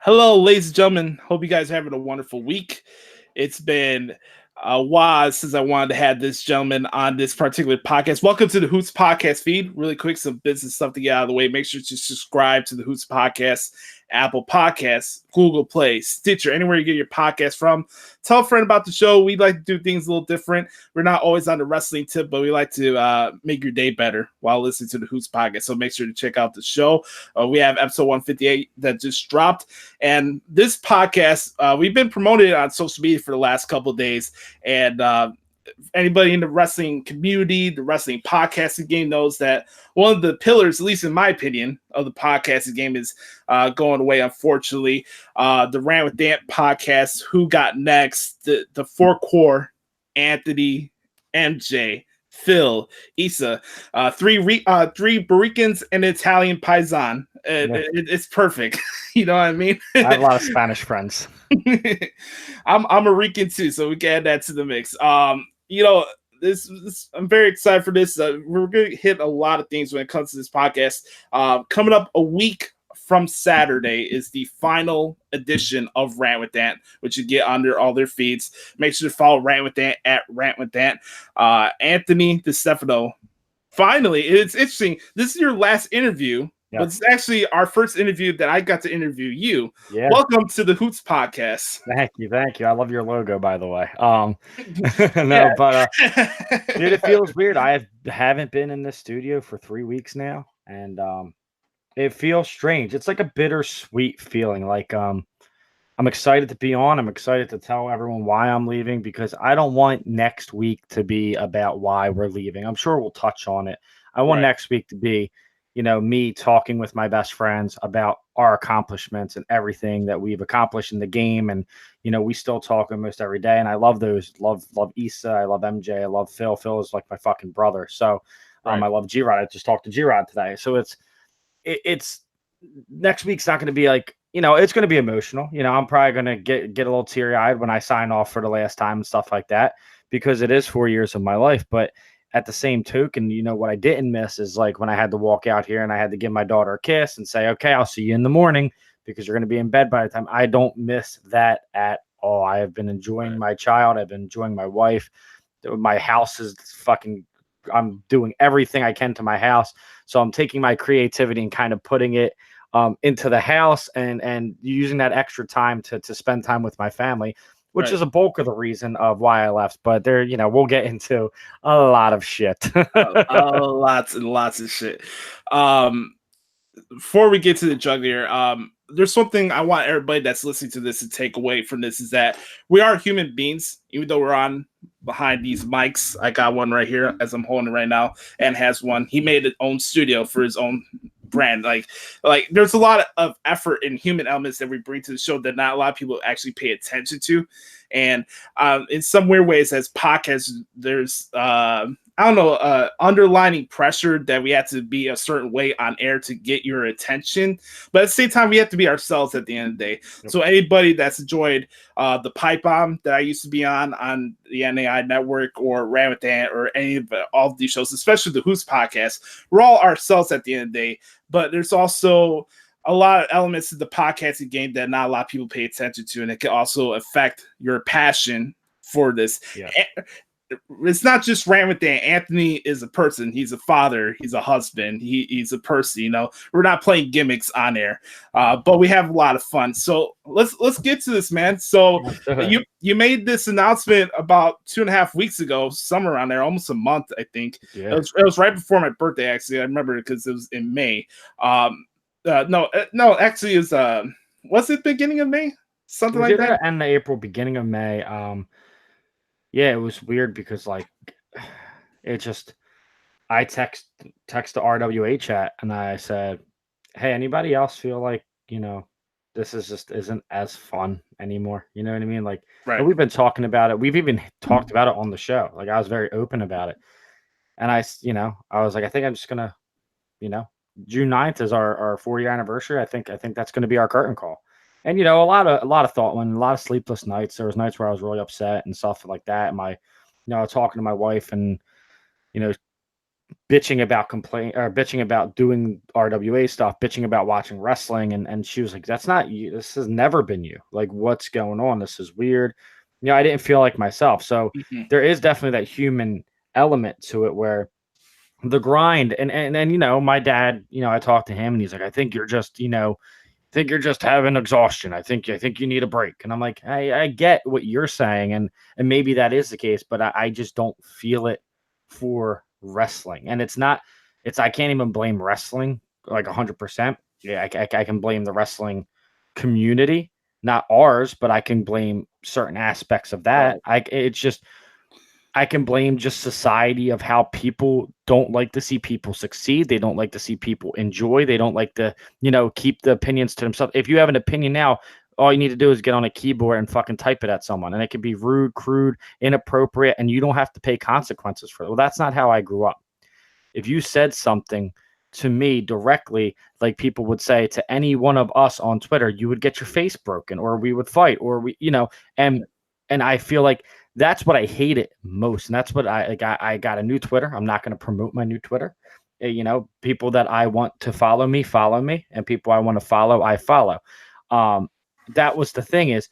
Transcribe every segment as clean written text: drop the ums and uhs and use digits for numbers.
Hello, ladies and gentlemen. Hope you guys are having a wonderful week. It's been a while since I wanted to have this gentleman on this particular podcast. Welcome to the Hoots Podcast feed. Really quick, some business stuff to get out of the way. Make sure to subscribe to the Hoots Podcast, Apple Podcasts, Google Play, Stitcher, anywhere you get your podcast from. Tell a friend about the show. We like to do things a little different. We're not always on the wrestling tip, but we like to make your day better while listening to the Hoots Podcast. So make sure to check out the show. We have episode 158 that just dropped. And this podcast, we've been promoting it on social media for the last couple of days. And anybody in the wrestling community, the wrestling podcasting game knows that one of the pillars, at least in my opinion, of the podcasting game is going away, unfortunately. The Rant With Ant Podcast, Who Got Next, the four core, Anthony, MJ, Phil, Issa, three Baricans and an Italian Paisan. It's perfect. You know what I mean? I have a lot of Spanish friends. I'm a Rican too, so we can add that to the mix. This I'm very excited for this. We're going to hit a lot of things when it comes to this podcast. Coming up a week from Saturday is the final edition of Rant With Ant, which you get under all their feeds. Make sure to follow Rant With Ant at Rant With Ant. Anthony Destefano. Finally, it's interesting. This is your last interview. Yep. But it's actually our first interview that I got to interview you. Yeah. Welcome to the Hoots Podcast. Thank you. I love your logo, by the way. Dude, it feels weird. I haven't been in this studio for 3 weeks now, and it feels strange. It's like a bittersweet feeling. Like I'm excited to be on. I'm excited to tell everyone why I'm leaving, because I don't want next week to be about why we're leaving. I'm sure we'll touch on it. I want next week to be, me talking with my best friends about our accomplishments and everything that we've accomplished in the game. And, we still talk almost every day. And I love those. Love Issa. I love MJ. I love Phil. Phil is like my fucking brother. So I love G-Rod. I just talked to G-Rod today. So it's next week's not going to be like, it's going to be emotional. I'm probably going to get a little teary-eyed when I sign off for the last time and stuff like that, because it is 4 years of my life. But at the same token, what I didn't miss is like when I had to walk out here and I had to give my daughter a kiss and say, okay, I'll see you in the morning because you're going to be in bed by the time. I don't miss that at all. I have been enjoying my child. I've been enjoying my wife. My house is I'm doing everything I can to my house. So I'm taking my creativity and kind of putting it into the house and using that extra time to spend time with my family, which is a bulk of the reason of why I left. But there, we'll get into a lot of shit. Lots and lots of shit. Before we get to the jugular, there's something I want everybody that's listening to this to take away from this, is that we are human beings, even though we're on behind these mics. I got one right here as I'm holding it right now, and has one. He made his own studio for his own brand. Like there's a lot of effort and human elements that we bring to the show that not a lot of people actually pay attention to. And in some weird ways, as podcasts, there's underlining pressure that we have to be a certain way on air to get your attention. But at the same time, we have to be ourselves at the end of the day. Yep. So anybody that's enjoyed the Pipe Bomb that I used to be on the NAI network, or Rant With Ant, or any of all of these shows, especially the Hoots Podcast, we're all ourselves at the end of the day. But there's also a lot of elements of the podcasting game that not a lot of people pay attention to, and it can also affect your passion for this. Yeah. It's not just Rant With Ant. Anthony is a person. He's a father. He's a husband. He's a person. We're not playing gimmicks on air, but we have a lot of fun. So let's get to this, man. So you made this announcement about 2.5 weeks ago, somewhere around there, almost a month, I think. Yeah. It was right before my birthday, actually. I remember it because it was in May. No, actually, it was it beginning of May? Something like that. End of April, beginning of May. Yeah, it was weird because I text the RWA chat and I said, hey, anybody else feel like, this isn't as fun anymore? You know what I mean? We've been talking about it. We've even talked about it on the show. I was very open about it. And I was like, I think I'm just going to, June 9th is our 4-year anniversary. I think that's going to be our curtain call. And, a lot of thought, a lot of sleepless nights. There was nights where I was really upset and stuff like that. And I was talking to my wife, and, bitching about doing RWA stuff, bitching about watching wrestling, and she was like, "That's not you. This has never been you. Like, what's going on? This is weird." I didn't feel like myself. So there is definitely that human element to it where the grind and my dad, I talked to him and he's like, I think you're just having exhaustion. I think you need a break. And I'm like, I get what you're saying, and maybe that is the case, but I just don't feel it for wrestling. And I can't even blame wrestling like 100%. Yeah, I can blame the wrestling community, not ours, but I can blame certain aspects of that. I can blame just society of how people don't like to see people succeed. They don't like to see people enjoy. They don't like to, keep the opinions to themselves. If you have an opinion now, all you need to do is get on a keyboard and fucking type it at someone. And it can be rude, crude, inappropriate, and you don't have to pay consequences for it. Well, that's not how I grew up. If you said something to me directly, like people would say to any one of us on Twitter, you would get your face broken, or we would fight, or and I feel like that's what I hated most. And that's what I got a new Twitter. I'm not going to promote my new Twitter. People that I want to follow me, and people I want to follow, I follow. That was the thing is,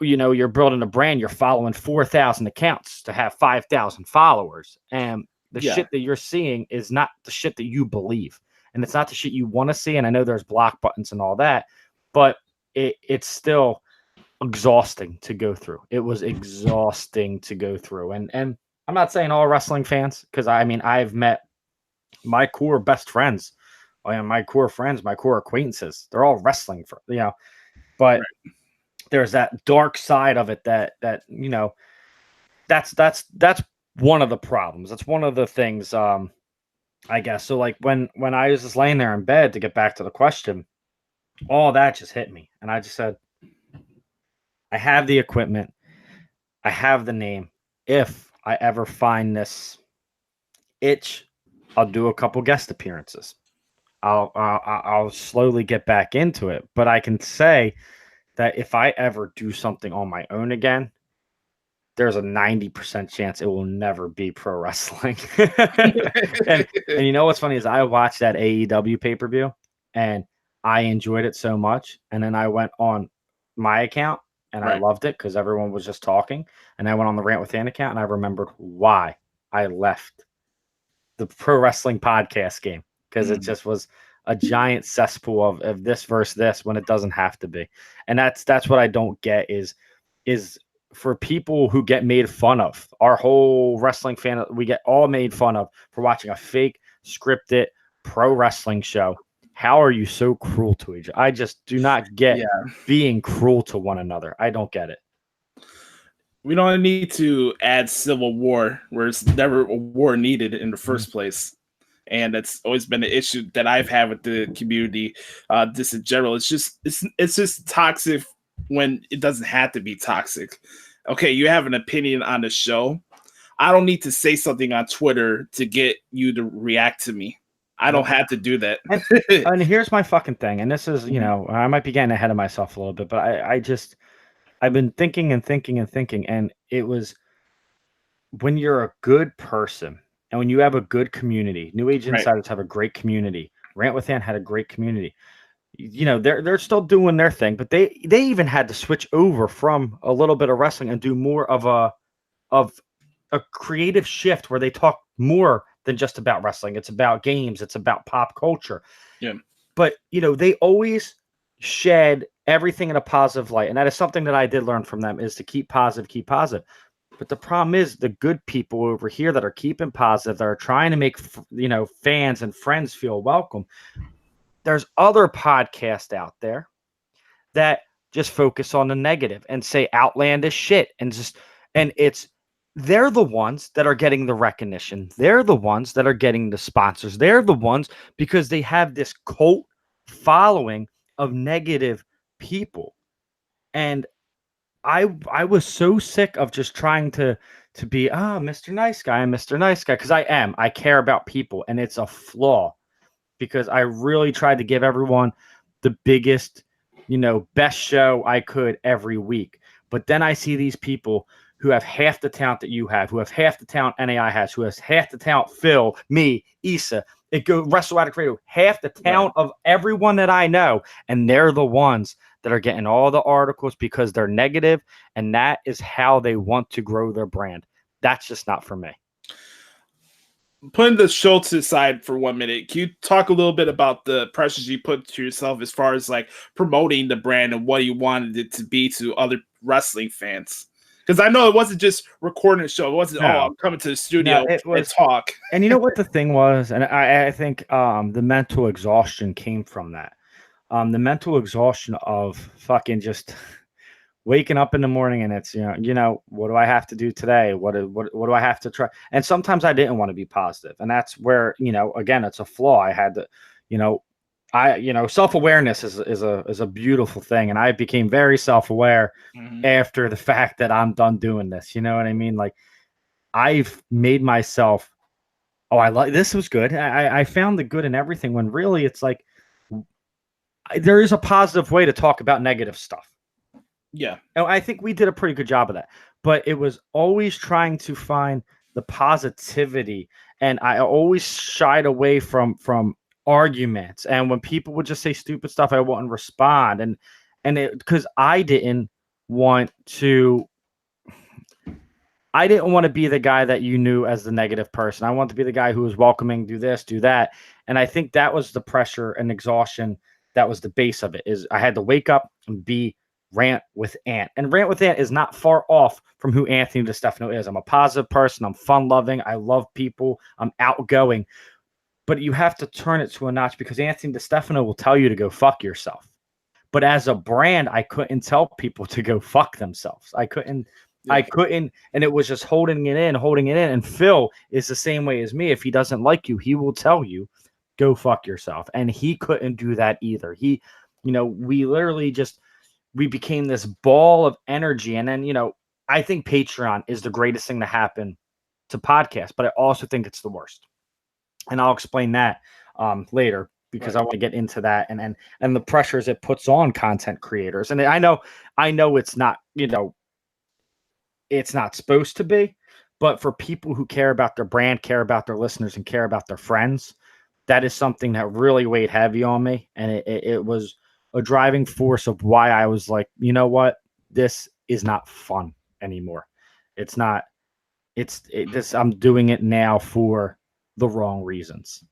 you're building a brand, you're following 4,000 accounts to have 5,000 followers. And the shit that you're seeing is not the shit that you believe. And it's not the shit you want to see. And I know there's block buttons and all that, but it's still exhausting to go through. It was exhausting to go through. And I'm not saying all wrestling fans, because I've met my core best friends, my core friends, my core acquaintances. They're all wrestling but right. There's that dark side of it that that's one of the problems. That's one of the things, I guess. So like when I was just laying there in bed, to get back to the question, all that just hit me. And I just said, I have the equipment. I have the name. If I ever find this itch, I'll do a couple guest appearances. I'll slowly get back into it. But I can say that if I ever do something on my own again, there's a 90% chance it will never be pro wrestling. and you know what's funny is I watched that AEW pay-per-view and I enjoyed it so much. And then I went on my account and I loved it because everyone was just talking. And I went on the Rant With Ant account and I remembered why I left the pro wrestling podcast game, because it just was a giant cesspool of this versus this when it doesn't have to be. And that's what I don't get is for people who get made fun of, our whole wrestling fan, we get all made fun of for watching a fake scripted pro wrestling show. How are you so cruel to each other? I just do not get being cruel to one another. I don't get it. We don't need to add civil war where it's never a war needed in the first place. And that's always been an issue that I've had with the community, just in general. It's just toxic when it doesn't have to be toxic. Okay, you have an opinion on the show. I don't need to say something on Twitter to get you to react to me. I don't have to do that. And here's my fucking thing. And this is, I might be getting ahead of myself a little bit, but I've been thinking. And it was when you're a good person and when you have a good community, New Age Insiders have a great community. Rant With Ant had a great community. They're still doing their thing, but they even had to switch over from a little bit of wrestling and do more of a creative shift where they talk more than just about wrestling. It's about games. It's about pop culture. Yeah. But, they always shed everything in a positive light. And that is something that I did learn from them, is to keep positive. But the problem is the good people over here that are keeping positive, that are trying to make, fans and friends feel welcome. There's other podcasts out there that just focus on the negative and say outlandish shit. They're the ones that are getting the recognition. They're the ones that are getting the sponsors. They're the ones because they have this cult following of negative people. And I was so sick of just trying to be, Mr. Nice Guy, because I care about people, and it's a flaw because I really tried to give everyone the biggest, best show I could every week. But then I see these people who have half the talent that you have, who have half the talent NAI has, who has half the talent Phil, me, Issa, it go Wrestle Addict Radio, half the talent of everyone that I know, and they're the ones that are getting all the articles because they're negative, and that is how they want to grow their brand. That's just not for me. Putting the show to the side for 1 minute, can you talk a little bit about the pressures you put to yourself as far as like promoting the brand and what you wanted it to be to other wrestling fans? Because I know it wasn't just recording a show. It wasn't, I'm coming to the studio and talk. And you know what the thing was? And I think the mental exhaustion came from that. The mental exhaustion of fucking just waking up in the morning and it's, what do I have to do today? What do I have to try? And sometimes I didn't want to be positive. And that's where, again, it's a flaw. I had to, self-awareness is a beautiful thing. And I became very self-aware after the fact that I'm done doing this. You know what I mean? Like I've made myself, I like, this was good. I found the good in everything when really it's like, there is a positive way to talk about negative stuff. Yeah. And I think we did a pretty good job of that, but it was always trying to find the positivity. And I always shied away from arguments. And when people would just say stupid stuff, I wouldn't respond. And because I didn't want to be the guy that you knew as the negative person. I want to be the guy who was welcoming, do this, do that. And I think that was the pressure and exhaustion. That was the base of it, is I had to wake up and be Rant with Ant. And Rant with Ant is not far off from who Anthony Destefano is. I'm a positive person. I'm fun-loving. I love people. I'm outgoing. But you have to turn it to a notch because Anthony Destefano will tell you to go fuck yourself. But as a brand, I couldn't tell people to go fuck themselves. I couldn't. And it was just holding it in. And Phil is the same way as me. If he doesn't like you, he will tell you, go fuck yourself. And he couldn't do that either. We literally we became this ball of energy. And then, I think Patreon is the greatest thing to happen to podcasts, but I also think it's the worst. And I'll explain that later because I want to get into that and the pressures it puts on content creators. And I know it's not, it's not supposed to be, but for people who care about their brand, care about their listeners, and care about their friends, that is something that really weighed heavy on me. And it was a driving force of why I was like, you know what? This is not fun anymore. It's not, I'm doing it now for the wrong reasons.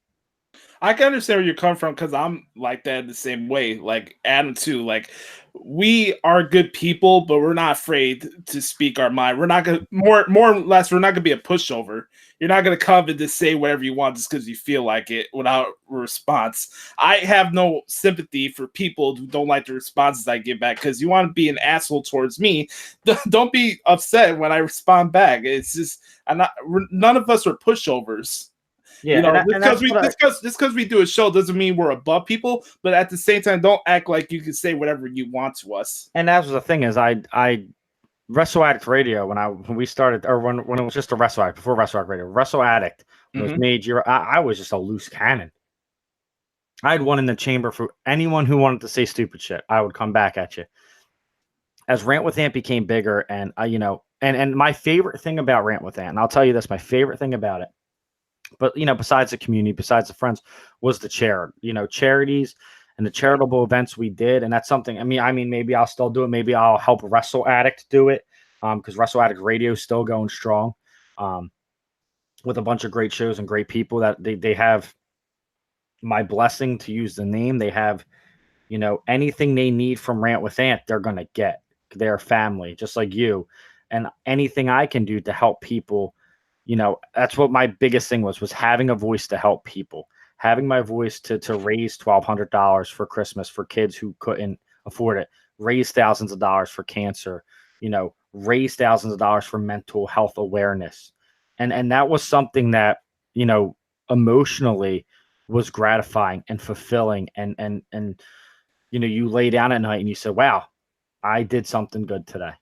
I can understand where you're coming from because I'm like that the same way. Like Adam too. Like we are good people, but we're not afraid to speak our mind. We're not gonna more or less. We're not gonna be a pushover. You're not gonna come and just say whatever you want just because you feel like it without a response. I have no sympathy for people who don't like the responses I give back because you want to be an asshole towards me. Don't be upset when I respond back. It's just none of us are pushovers. Yeah, just because we do a show doesn't mean we're above people, but at the same time, don't act like you can say whatever you want to us. And that was the thing is, I Wrestle Addict Radio when we started, or when it was just a Wrestle Addict before Wrestle Addict Radio, Wrestle Addict was made. I was just a loose cannon. I had one in the chamber for anyone who wanted to say stupid shit. I would come back at you. As Rant with Ant became bigger, and and my favorite thing about Rant with Ant, and I'll tell you this, my favorite thing about it. But, besides the community, besides the friends, was the charities and the charitable events we did. And that's something, I mean, maybe I'll still do it. Maybe I'll help Wrestle Addict do it because Wrestle Addict Radio is still going strong with a bunch of great shows and great people that they have my blessing to use the name. They have, anything they need from Rant with Ant, they're going to get. They're family, just like you. And anything I can do to help people, that's what my biggest thing was having a voice to help people, having my voice to raise $1,200 for Christmas for kids who couldn't afford it, raise thousands of dollars for cancer, raise thousands of dollars for mental health awareness. And that was something that, emotionally was gratifying and fulfilling. And you lay down at night and you say, wow, I did something good today.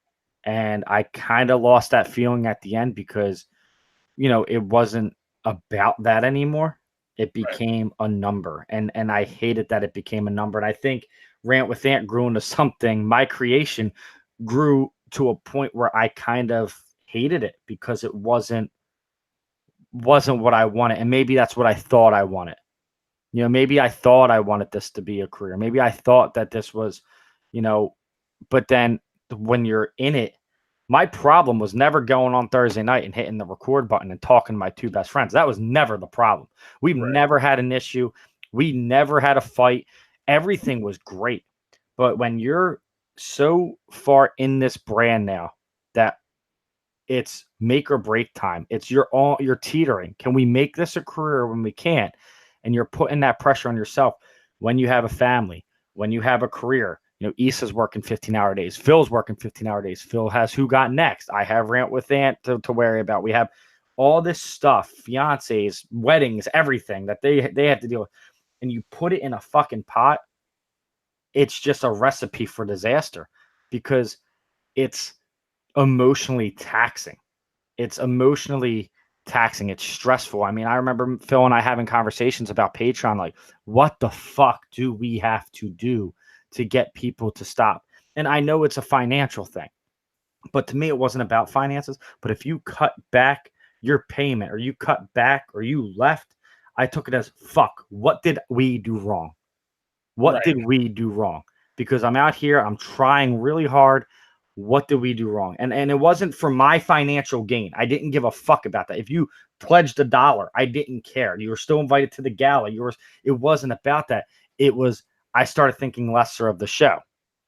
And I kind of lost that feeling at the end because it wasn't about that anymore. It became a number. And I hated that it became a number. And I think Rant with Ant grew into something. My creation grew to a point where I kind of hated it because it wasn't what I wanted. And maybe that's what I thought I wanted. You know, maybe I thought I wanted this to be a career. Maybe I thought that this was, you know, but then when you're in it, my problem was never going on Thursday night and hitting the record button and talking to my two best friends. That was never the problem. We've never had an issue. We never had a fight. Everything was great. But when you're so far in this brand now that it's make or break time, it's you're teetering. Can we make this a career when we can't? And you're putting that pressure on yourself when you have a family, when you have a career. You know, Issa's working 15-hour days. Phil's working 15-hour days. Phil has Who Got Next. I have Rant With Ant to worry about. We have all this stuff, fiancés, weddings, everything that they have to deal with. And you put it in a fucking pot, it's just a recipe for disaster because it's emotionally taxing. It's emotionally taxing. It's stressful. I mean, I remember Phil and I having conversations about Patreon, like, what the fuck do we have to do to get people to stop? And I know it's a financial thing, but to me, it wasn't about finances. But if you cut back your payment or you cut back or you left, I took it as, fuck, what did we do wrong? What did we do wrong? Because I'm out here, I'm trying really hard. What did we do wrong? And it wasn't for my financial gain. I didn't give a fuck about that. If you pledged $1, I didn't care. You were still invited to the gala. It wasn't about that. It was, I started thinking lesser of the show.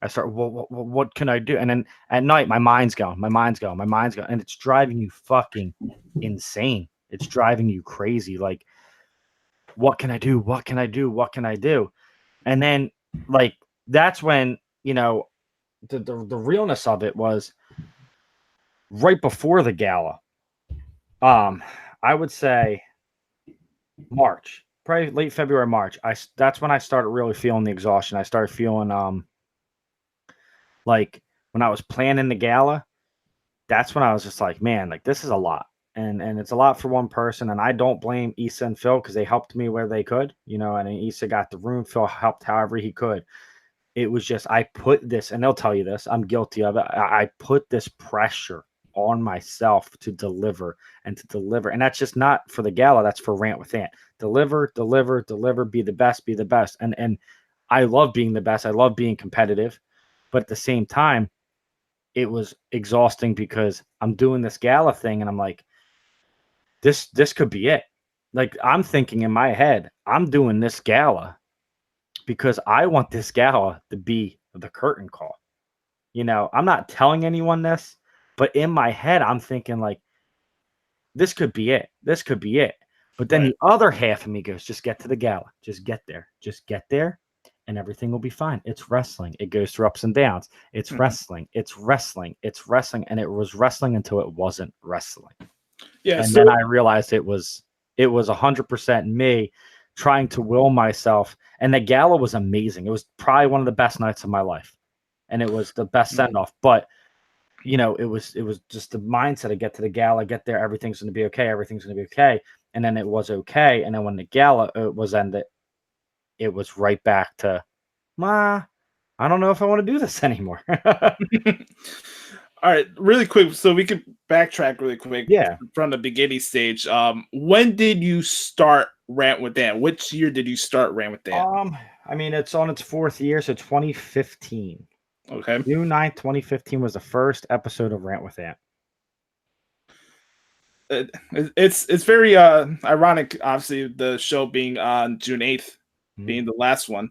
I started, well, what can I do? And then at night, my mind's going. And it's driving you fucking insane. It's driving you crazy. Like, what can I do? What can I do? What can I do? And then, like, that's when, you know, the realness of it was right before the gala. I would say March, probably late February, March. That's when I started really feeling the exhaustion. I started feeling like when I was planning the gala, that's when I was just like, man, like this is a lot. And it's a lot for one person. And I don't blame Issa and Phil because they helped me where they could, you know, and Issa got the room. Phil helped however he could. It was just, I put this, and they'll tell you this, I'm guilty of it. I put this pressure on myself to deliver. And that's just not for the gala. That's for Rant With Ant. Deliver, be the best. And I love being the best. I love being competitive. But at the same time, it was exhausting because I'm doing this gala thing and I'm like, this could be it. Like, I'm thinking in my head, I'm doing this gala because I want this gala to be the curtain call. You know, I'm not telling anyone this, but in my head, I'm thinking like, this could be it. This could be it. But then the other half of me goes, just get to the gala. Just get there. And everything will be fine. It's wrestling. It goes through ups and downs. It's wrestling. It's wrestling. And it was wrestling until it wasn't wrestling. Yeah. And then I realized it was 100% me trying to will myself. And the gala was amazing. It was probably one of the best nights of my life. And it was the best send off. But you know, it was just the mindset to get to the gala, get there, everything's going to be okay. Everything's going to be okay. And then it was okay. And then when the gala was ended, it was right back to, I don't know if I want to do this anymore. All right, really quick, so we could backtrack really quick. Yeah. From the beginning stage. When did you start Rant With Ant? Which year did you start Rant With Ant? I mean, it's on its 4th year, so 2015. Okay. June 9th, 2015 was the first episode of Rant With Ant. It's very ironic, obviously, the show being on June 8th, being the last one.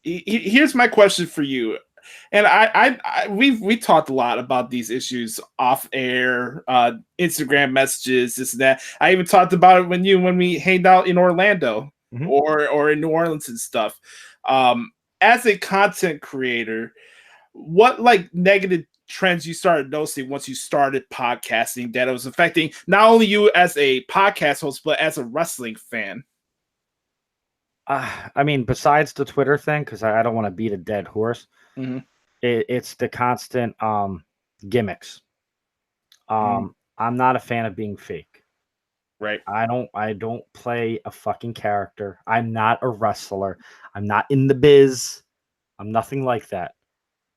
Here's my question for you. And we talked a lot about these issues off air, Instagram messages, this and that. I even talked about it when we hanged out in Orlando or in New Orleans and stuff. As a content creator, what like negative trends you started noticing once you started podcasting that it was affecting not only you as a podcast host, but as a wrestling fan? I mean, besides the Twitter thing, because I don't want to beat a dead horse, it's the constant gimmicks. I'm not a fan of being fake. Right. I don't play a fucking character. I'm not a wrestler. I'm not in the biz. I'm nothing like that.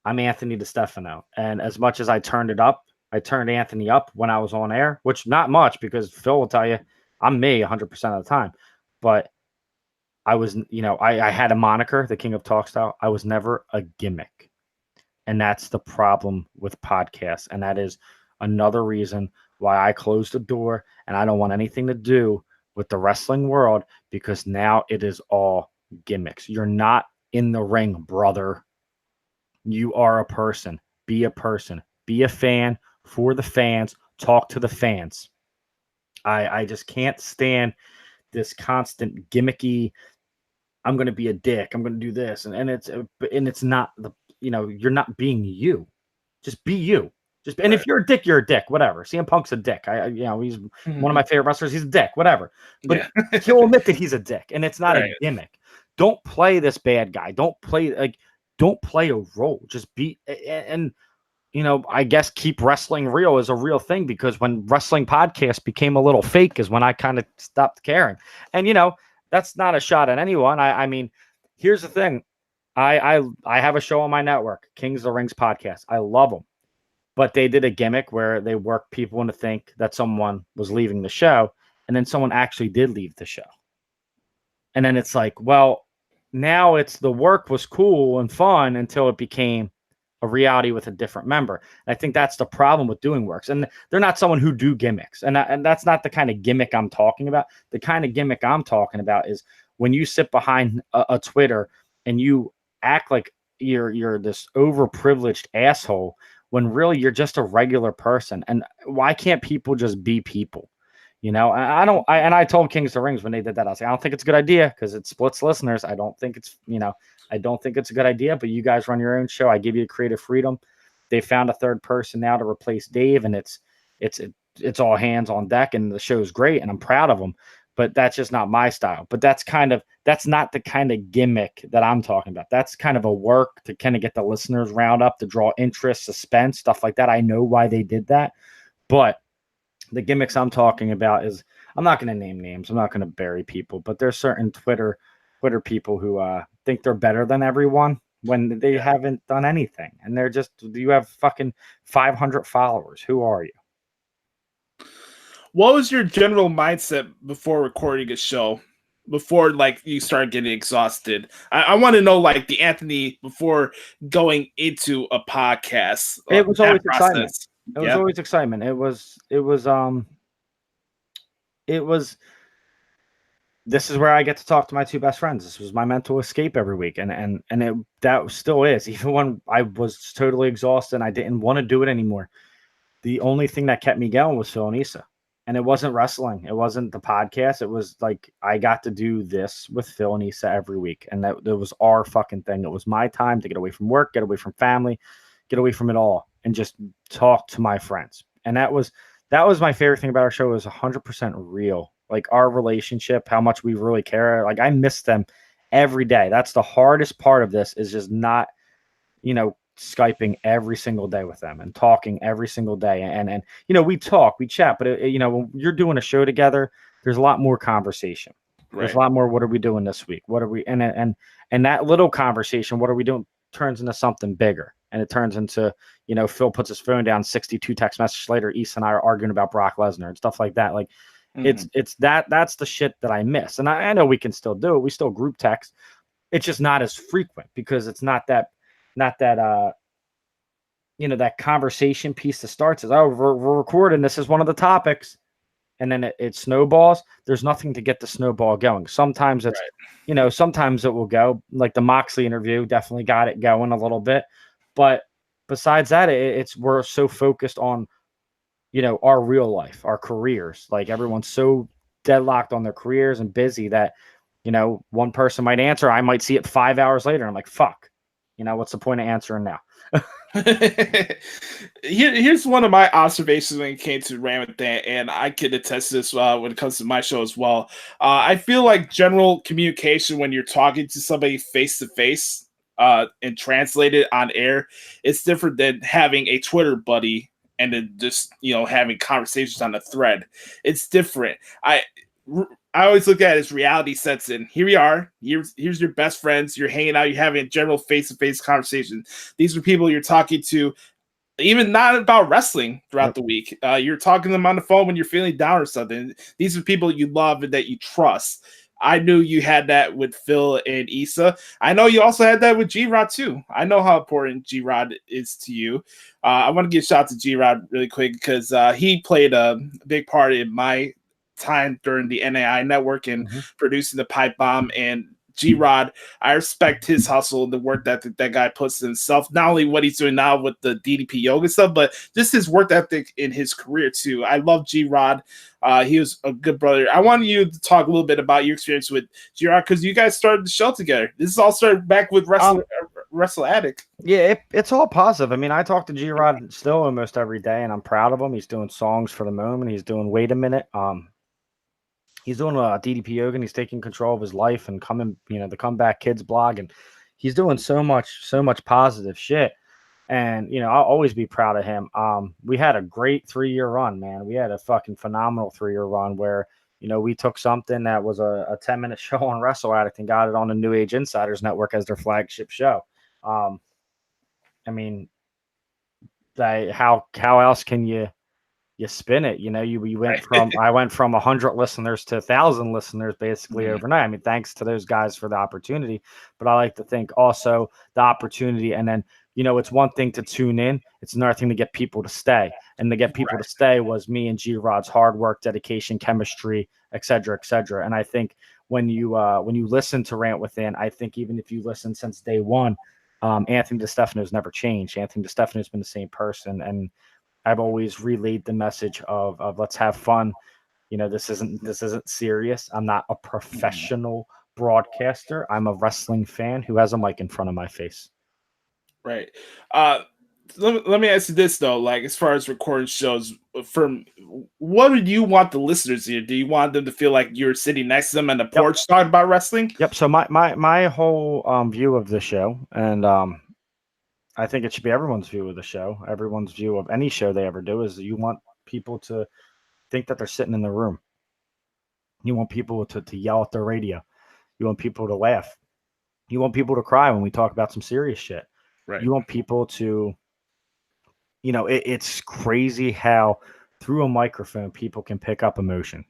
I'm Anthony Destefano. And as much as I turned it up I turned Anthony up when I was on air, which not much because Phil will tell you I'm me 100% of the time. But I was, I had a moniker, the King of Talk Style. I was never a gimmick. And that's the problem with podcasts. And that is another reason why I closed the door and I don't want anything to do with the wrestling world, because now it is all gimmicks. You're not in the ring, brother. You are a person. Be a person. Be a fan for the fans. Talk to the fans. I just can't stand this constant gimmicky, I'm going to be a dick, I'm going to do this. And it's not you're not being you. Just be you. And if you're a dick, you're a dick, whatever. CM Punk's a dick. He's one of my favorite wrestlers. He's a dick, whatever. But he'll admit that he's a dick, and it's not a gimmick. Don't play this bad guy. Don't play a role. Just be, and I guess keep wrestling real is a real thing, because when wrestling podcasts became a little fake is when I kind of stopped caring. And that's not a shot at anyone. I mean, here's the thing. I have a show on my network, Kings of the Rings podcast. I love them. But they did a gimmick where they worked people into think that someone was leaving the show, and then someone actually did leave the show. And then it's like, well, now it's the work was cool and fun until it became a reality with a different member. And I think that's the problem with doing works. And they're not someone who do gimmicks. And that's not the kind of gimmick I'm talking about. The kind of gimmick I'm talking about is when you sit behind a Twitter and you act like you're this overprivileged asshole, when really you're just a regular person. And why can't people just be people? I told Kings of the Rings when they did that, I was like, I don't think it's a good idea because it splits listeners. I don't think it's a good idea, but you guys run your own show. I give you creative freedom. They found a third person now to replace Dave, and it's all hands on deck, and the show's great, and I'm proud of them. But that's just not my style. But that's not the kind of gimmick that I'm talking about. That's kind of a work to kind of get the listeners round up, to draw interest, suspense, stuff like that. I know why they did that. But the gimmicks I'm talking about is, I'm not going to name names. I'm not going to bury people. But there's certain Twitter people who think they're better than everyone when they haven't done anything. And they're just, you have fucking 500 followers. Who are you? What was your general mindset before recording a show? Before you started getting exhausted? I want to know the Anthony before going into a podcast. It was always excitement. It was always excitement. It was this is where I get to talk to my two best friends. This was my mental escape every week. That still is, even when I was totally exhausted and I didn't want to do it anymore. The only thing that kept me going was Phil and Issa. And it wasn't wrestling. It wasn't the podcast. It was I got to do this with Phil and Issa every week. And that was our fucking thing. It was my time to get away from work, get away from family, get away from it all, and just talk to my friends. And that was my favorite thing about our show. It was 100% real. Our relationship, how much we really care. I miss them every day. That's the hardest part of this, is just not, Skyping every single day with them and talking every single day. And we talk, we chat, but when you're doing a show together, there's a lot more conversation. Right. There's a lot more. What are we doing this week? What are we, and that little conversation, what are we doing, turns into something bigger. And it turns into, Phil puts his phone down, 62 text messages later, Issa and I are arguing about Brock Lesnar and stuff like that. It's that's the shit that I miss. And I know we can still do it. We still group text. It's just not as frequent, because it's not that that conversation piece that starts as, oh, we're recording, this is one of the topics, and then it snowballs. There's nothing to get the snowball going. Sometimes it's right. Sometimes it will go, like the Moxley interview definitely got it going a little bit, but besides that, we're so focused on our real life, our careers. Everyone's so deadlocked on their careers and busy that one person might answer, I might see it 5 hours later, and I'm like, fuck. What's the point of answering now? Here's one of my observations when it came to Rant With Ant, and I can attest to this when it comes to my show as well. I feel like general communication when you're talking to somebody face to face and translate it on air, it's different than having a Twitter buddy and then just having conversations on a thread. It's different. I always look at it as reality sets in. Here we are. Here's your best friends. You're hanging out. You're having a general face-to-face conversation. These are people you're talking to even not about wrestling throughout the week. You're talking to them on the phone when you're feeling down or something. These are people you love and that you trust. I knew you had that with Phil and Issa. I know you also had that with G-Rod too. I know how important G-Rod is to you. I want to give a shout out to G-Rod really quick because he played a big part in my time during the NAI network and producing the Pipe Bomb. And G-Rod, I respect his hustle and the work that that guy puts in himself. Not only what he's doing now with the DDP yoga stuff, but just his work ethic in his career too. I love G-Rod. He was a good brother. I wanted you to talk a little bit about your experience with G-Rod because you guys started the show together. This is all started back with Wrestle Addict. Yeah, it's all positive. I mean, I talk to G-Rod still almost every day, and I'm proud of him. He's doing songs for the moment. He's doing Wait a Minute. He's doing DDP yoga, and he's taking control of his life and coming, the Comeback Kids blog, and he's doing so much positive shit. And I'll always be proud of him. We had a great 3-year run, man. We had a fucking phenomenal 3-year run where we took something that was a 10-minute show on Wrestle Addict and got it on the New Age Insiders Network as their flagship show. I mean, how else can you spin it? We went I went from 100 listeners to 1,000 listeners basically overnight. I mean, thanks to those guys for the opportunity, but I like to think also the opportunity. And then, it's one thing to tune in. It's another thing to get people to stay, and to get people to stay was me and G-Rod's hard work, dedication, chemistry, et cetera, et cetera. And I think when you listen to Rant With Ant, I think even if you listen since day one, Anthony Destefano's never changed. Anthony Destefano's been the same person. And I've always relayed the message of let's have fun. This isn't serious. I'm not a professional broadcaster. I'm a wrestling fan who has a mic in front of my face. Right. Let me ask you this though, like as far as recording shows, from what do you want the listeners to hear? Do you want them to feel like you're sitting next to them on the porch talking about wrestling? Yep. So my whole view of the show, and I think it should be everyone's view of the show, everyone's view of any show they ever do, is you want people to think that they're sitting in the room. You want people to yell at the radio. You want people to laugh. You want people to cry when we talk about some serious shit. Right. You want people to, it's crazy how through a microphone people can pick up emotion.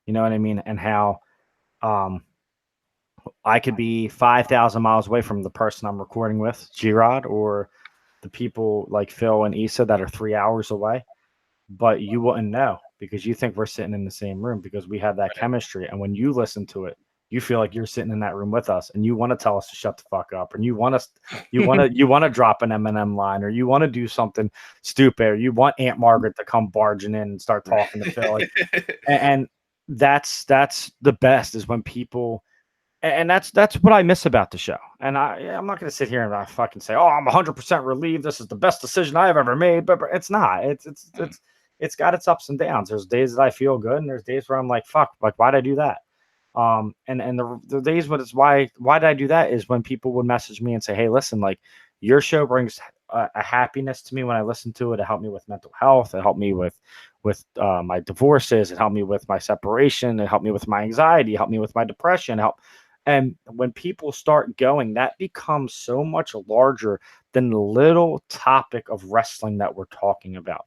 You know what I mean? And how I could be 5,000 miles away from the person I'm recording with, G-Rod, or the people like Phil and Issa that are 3 hours away, but you wouldn't know because you think we're sitting in the same room because we have that chemistry. And when you listen to it, you feel like you're sitting in that room with us, and you want to tell us to shut the fuck up, and you want to drop an M&M line, or you want to do something stupid, or you want Aunt Margaret to come barging in and start talking to Phil. And that's the best, is when people. And that's what I miss about the show. And I'm not going to sit here and fucking say, "Oh, I'm 100% relieved. This is the best decision I've ever made." But it's not. It's got its ups and downs. There's days that I feel good, and there's days where I'm like, "Fuck, like why'd I do that?" And the days when it's why did I do that is when people would message me and say, "Hey, listen, like your show brings a happiness to me when I listen to it. It helped me with mental health. It helped me with my divorces. It helped me with my separation. It helped me with my anxiety. It helped me with my depression. And when people start going, that becomes so much larger than the little topic of wrestling that we're talking about.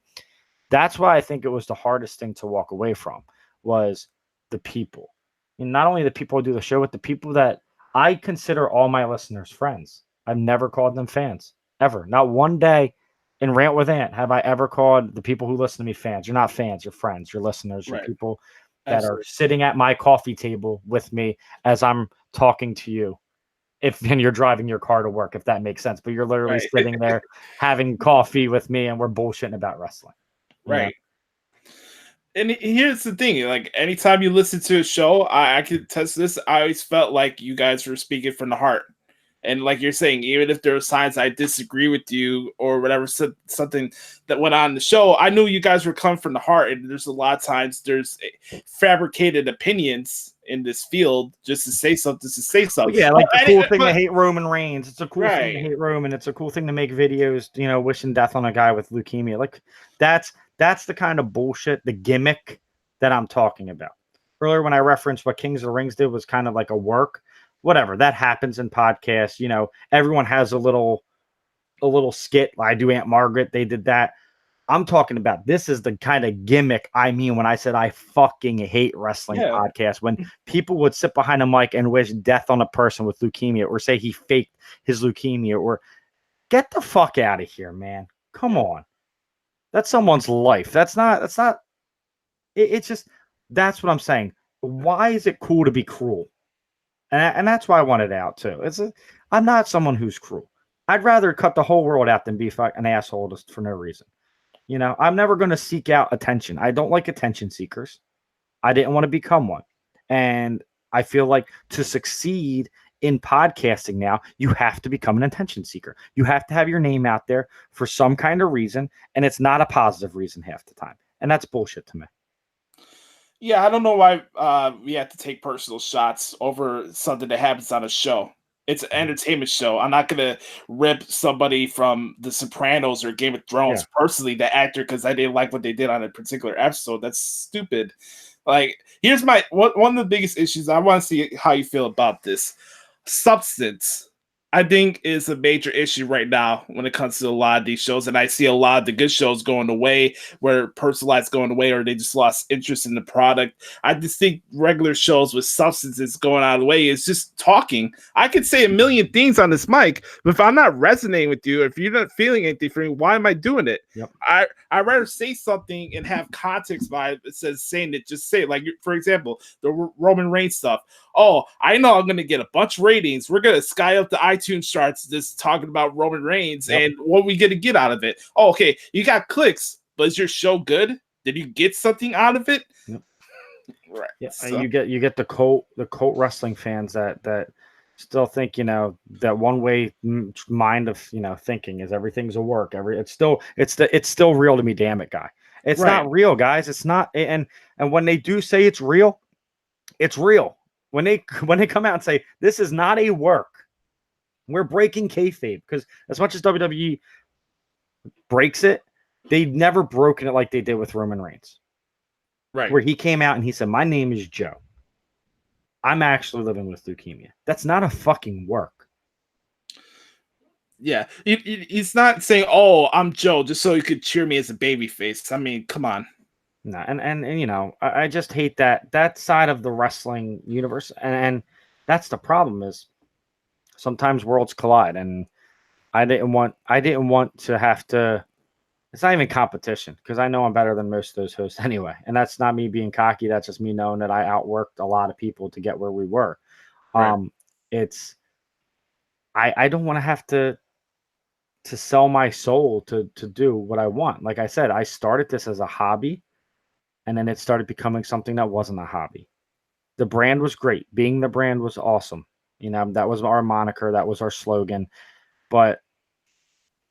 That's why I think it was the hardest thing to walk away from, was the people. And not only the people who do the show, but the people that I consider all my listeners friends. I've never called them fans, ever. Not one day in Rant With Ant have I ever called the people who listen to me fans. You're not fans, you're friends, you're listeners, you're people that are sitting at my coffee table with me as I'm talking to you. And you're driving your car to work, if that makes sense. But you're literally sitting there having coffee with me, and we're bullshitting about wrestling. Right. And here's the thing, like anytime you listen to a show, I can test this. I always felt like you guys were speaking from the heart. And like you're saying, even if there were signs I disagree with you or whatever, something that went on in the show, I knew you guys were coming from the heart. And there's a lot of times there's fabricated opinions in this field just to say something, Yeah, like the cool thing to hate Roman Reigns. It's a cool thing to hate Roman. It's a cool thing to make videos, wishing death on a guy with leukemia. Like that's the kind of bullshit, the gimmick that I'm talking about. Earlier when I referenced what Kings of the Rings did was kind of like a work. Whatever, that happens in podcasts. Everyone has a little a little skit. I do Aunt Margaret. They did that. I'm talking about this is the kind of gimmick I mean when I said I fucking hate wrestling podcasts. When people would sit behind a mic and wish death on a person with leukemia or say he faked his leukemia or get the fuck out of here, man. Come on. That's someone's life. That's not it's just that's what I'm saying. Why is it cool to be cruel? And that's why I want it out too. I'm not someone who's cruel. I'd rather cut the whole world out than be an asshole just for no reason. You know, I'm never going to seek out attention. I don't like attention seekers. I didn't want to become one. And I feel like to succeed in podcasting now, you have to become an attention seeker. You have to have your name out there for some kind of reason. And it's not a positive reason half the time. And that's bullshit to me. Yeah, I don't know why we have to take personal shots over something that happens on a show. It's an entertainment show. I'm not going to rip somebody from The Sopranos or Game of Thrones personally, the actor, because I didn't like what they did on a particular episode. That's stupid. Like, here's one of the biggest issues. I want to see how you feel about this. Substance, I think, is a major issue right now when it comes to a lot of these shows. And I see a lot of the good shows going away, where personalized going away, or they just lost interest in the product. I just think regular shows with substances going out of the way is just talking. I could say a million things on this mic, but if I'm not resonating with you, if you're not feeling anything for me, why am I doing it? Yep. I'd rather say something and have context behind it. It says saying it, just say it. Like, for example, the Roman Reigns stuff. Oh, I know I'm going to get a bunch of ratings. We're going to sky up the iTunes charts just talking about Roman Reigns and what we going to get out of it. Oh, okay, you got clicks, but is your show good? Did you get something out of it? Yep. Right. Yeah, so. You get the cult wrestling fans that still think, you know, that one way mind of, you know, thinking is everything's a work. It's still real to me. Damn it, guy. It's not real, guys. It's not. And when they do say it's real, it's real. When they come out and say this is not a work, we're breaking kayfabe, because as much as WWE breaks it, they've never broken it like they did with Roman Reigns. Right. Where he came out and he said, "My name is Joe. I'm actually living with leukemia." That's not a fucking work. Yeah. He's not saying, "Oh, I'm Joe," just so you could cheer me as a babyface. I mean, come on. No, and you know, I just hate that side of the wrestling universe, and that's the problem is sometimes worlds collide, and I didn't want to have to. It's not even competition, because I know I'm better than most of those hosts anyway, and that's not me being cocky. That's just me knowing that I outworked a lot of people to get where we were. Right. I don't want to have to sell my soul to do what I want. Like I said, I started this as a hobby. And then it started becoming something that wasn't a hobby. The brand was great. Being the brand was awesome. You know, that was our moniker. That was our slogan. But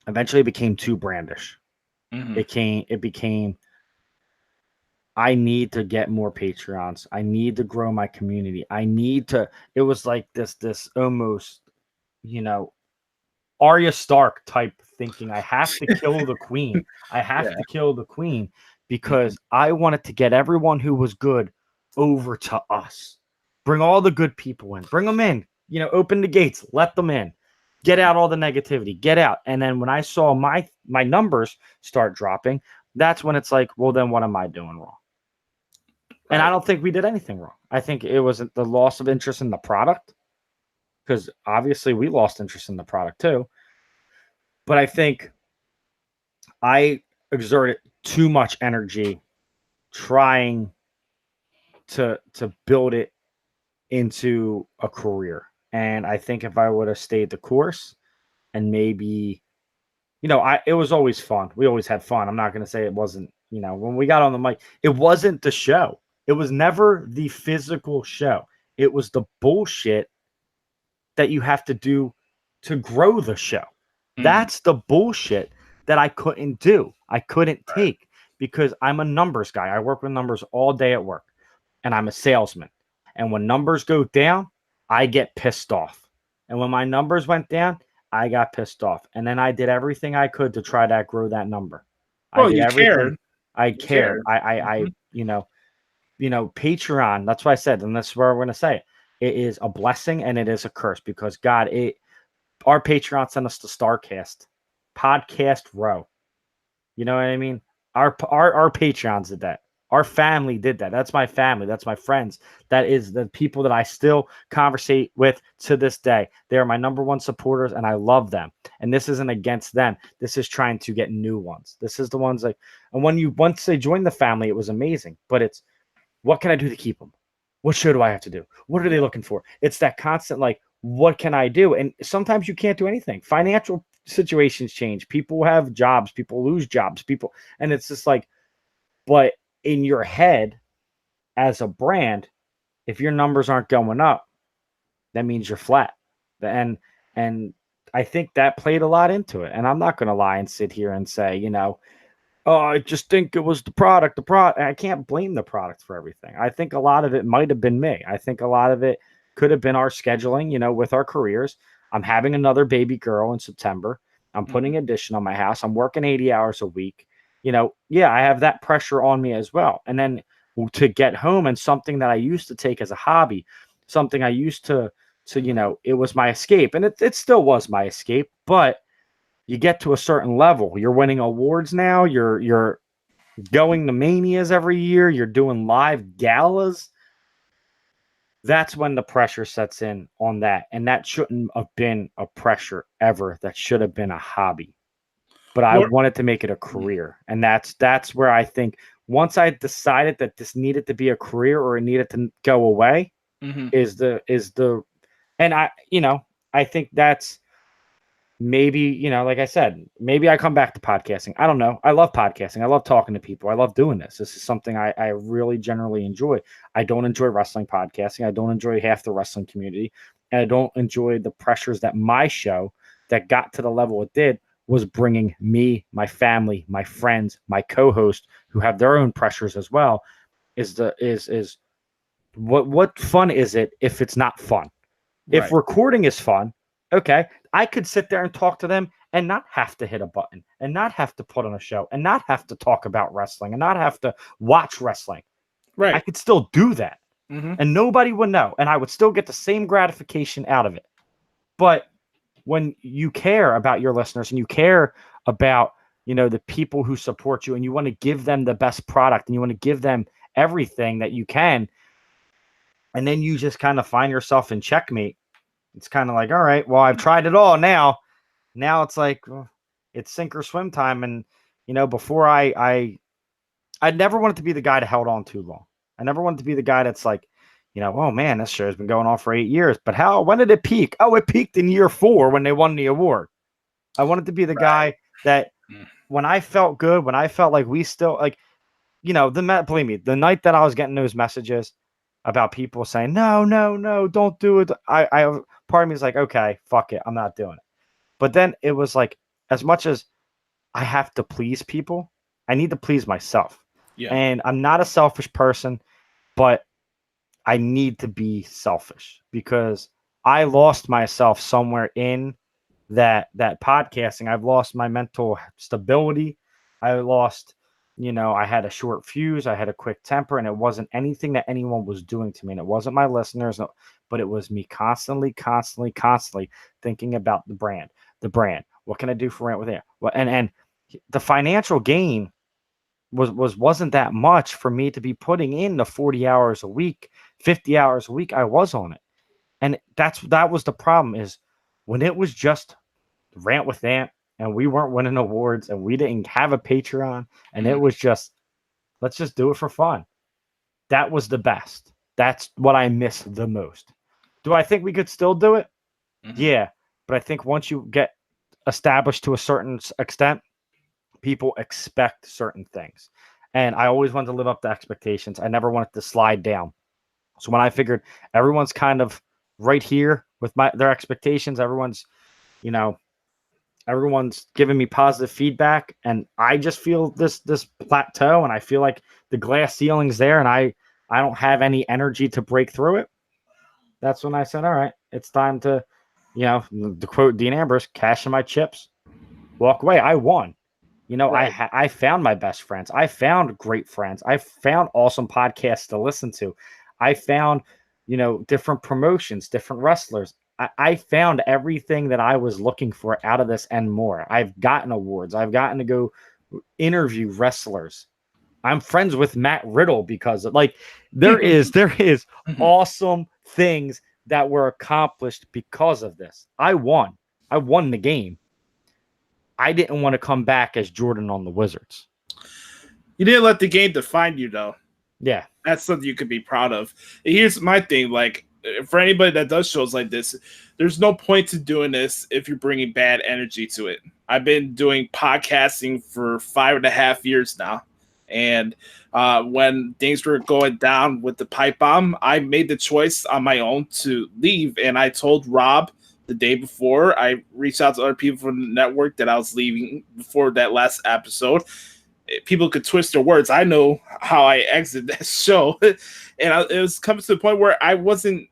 eventually it became too brandish. Mm-hmm. It became, I need to get more Patreons. I need to grow my community. It was like this almost, you know, Arya Stark type thinking. I have to kill the queen. I have to kill the queen. Because I wanted to get everyone who was good over to us. Bring all the good people in. Bring them in. You know, open the gates. Let them in. Get out all the negativity. Get out. And then when I saw my numbers start dropping, that's when it's like, well, then what am I doing wrong? Right. And I don't think we did anything wrong. I think it was the loss of interest in the product. Because obviously we lost interest in the product too. But I think I exerted too much energy trying to build it into a career. And I think if I would have stayed the course and maybe, you know, it was always fun. We always had fun. I'm not going to say it wasn't, you know, when we got on the mic, it wasn't the show. It was never the physical show. It was the bullshit that you have to do to grow the show. That's the bullshit that I couldn't do. I couldn't take, because I'm a numbers guy. I work with numbers all day at work, and I'm a salesman. And when numbers go down, I get pissed off. And when my numbers went down, I got pissed off. And then I did everything I could to try to grow that number. Oh, you cared. I cared. I you know, Patreon, that's what I said, and that's where we're going to say it. It is a blessing and it is a curse, because God, our Patreon sent us to StarCast. podcast row. You know what I mean? Our Patreons did that. Our family did that. That's my family. That's my friends. That is the people that I still conversate with to this day. They are my number one supporters, and I love them. And this isn't against them. This is trying to get new ones. This is the ones like, and once they joined the family, it was amazing. But it's, what can I do to keep them? What show do I have to do? What are they looking for? It's that constant, like, what can I do? And sometimes you can't do anything. Financial situations change. People have jobs. People lose jobs. And it's just like, but in your head as a brand, if your numbers aren't going up, that means you're flat. And I think that played a lot into it. And I'm not going to lie and sit here and say, oh, I just think it was the product. I can't blame the product for everything. I think a lot of it might have been me. I think a lot of it could have been our scheduling, with our careers. I'm having another baby girl in September. I'm putting addition on my house. I'm working 80 hours a week. Yeah, I have that pressure on me as well. And then to get home, and something that I used to take as a hobby, something I used to it was my escape. And it still was my escape, but you get to a certain level. You're winning awards now. You're going to manias every year. You're doing live galas. That's when the pressure sets in on that. And that shouldn't have been a pressure ever. That should have been a hobby. But I wanted to make it a career. And that's where I think once I decided that this needed to be a career, or it needed to go away, and I think that's maybe, like I said, maybe I come back to podcasting. I don't know. I love podcasting. I love talking to people. I love doing this. This is something I really generally enjoy. I don't enjoy wrestling podcasting. I don't enjoy half the wrestling community. And I don't enjoy the pressures that my show that got to the level it did was bringing me, my family, my friends, my co-host, who have their own pressures as well. What fun is it if it's not fun? Right. If recording is fun, okay, I could sit there and talk to them and not have to hit a button, and not have to put on a show, and not have to talk about wrestling, and not have to watch wrestling. Right. I could still do that, and nobody would know, and I would still get the same gratification out of it. But when you care about your listeners, and you care about, the people who support you, and you want to give them the best product, and you want to give them everything that you can, and then you just kind of find yourself in checkmate, it's kind of like, all right, well, I've tried it all. Now it's like, it's sink or swim time. And, before I never wanted to be the guy that held on too long. I never wanted to be the guy that's like, oh man, this show's been going on for 8 years, but when did it peak? Oh, it peaked in year 4 when they won the award. I wanted to be the guy that when I felt good, when I felt like we still believe me, the night that I was getting those messages about people saying, no, don't do it. I part of me is like, okay, fuck it. I'm not doing it. But then it was like, as much as I have to please people, I need to please myself. Yeah. And I'm not a selfish person, but I need to be selfish, because I lost myself somewhere in that podcasting. I've lost my mental stability. I lost, I had a short fuse. I had a quick temper, and it wasn't anything that anyone was doing to me. And it wasn't my listeners, but it was me constantly thinking about the brand. What can I do for Rant With Ant? Well, and the financial gain wasn't that much for me to be putting in the 40 hours a week, 50 hours a week I was on it. And that was the problem, is when it was just Rant With Ant, and we weren't winning awards, and we didn't have a Patreon, and it was just, let's just do it for fun. That was the best. That's what I miss the most. Do I think we could still do it? Yeah. But I think once you get established to a certain extent, people expect certain things. And I always wanted to live up to expectations. I never wanted to slide down. So when I figured everyone's kind of right here with their expectations, everyone's giving me positive feedback, and I just feel this plateau, and I feel like the glass ceiling's there, and I don't have any energy to break through it. That's when I said, all right, it's time to, to quote Dean Ambrose, cash in my chips, walk away. I won. Right. I found my best friends. I found great friends. I found awesome podcasts to listen to. I found, different promotions, different wrestlers. I found everything that I was looking for out of this and more. I've gotten awards. I've gotten to go interview wrestlers. I'm friends with Matt Riddle because of, like, there is awesome things that were accomplished because of this. I won the game. I didn't want to come back as Jordan on the Wizards. You didn't let the game define you, though. Yeah. That's something you could be proud of. Here's my thing. Like, for anybody that does shows like this, there's no point to doing this if you're bringing bad energy to it. I've been doing podcasting for 5.5 years now. And when things were going down with the pipe bomb, I made the choice on my own to leave. And I told Rob the day before. I reached out to other people from the network that I was leaving before that last episode. People could twist their words. I know how I exited that show. And it was coming to the point where I wasn't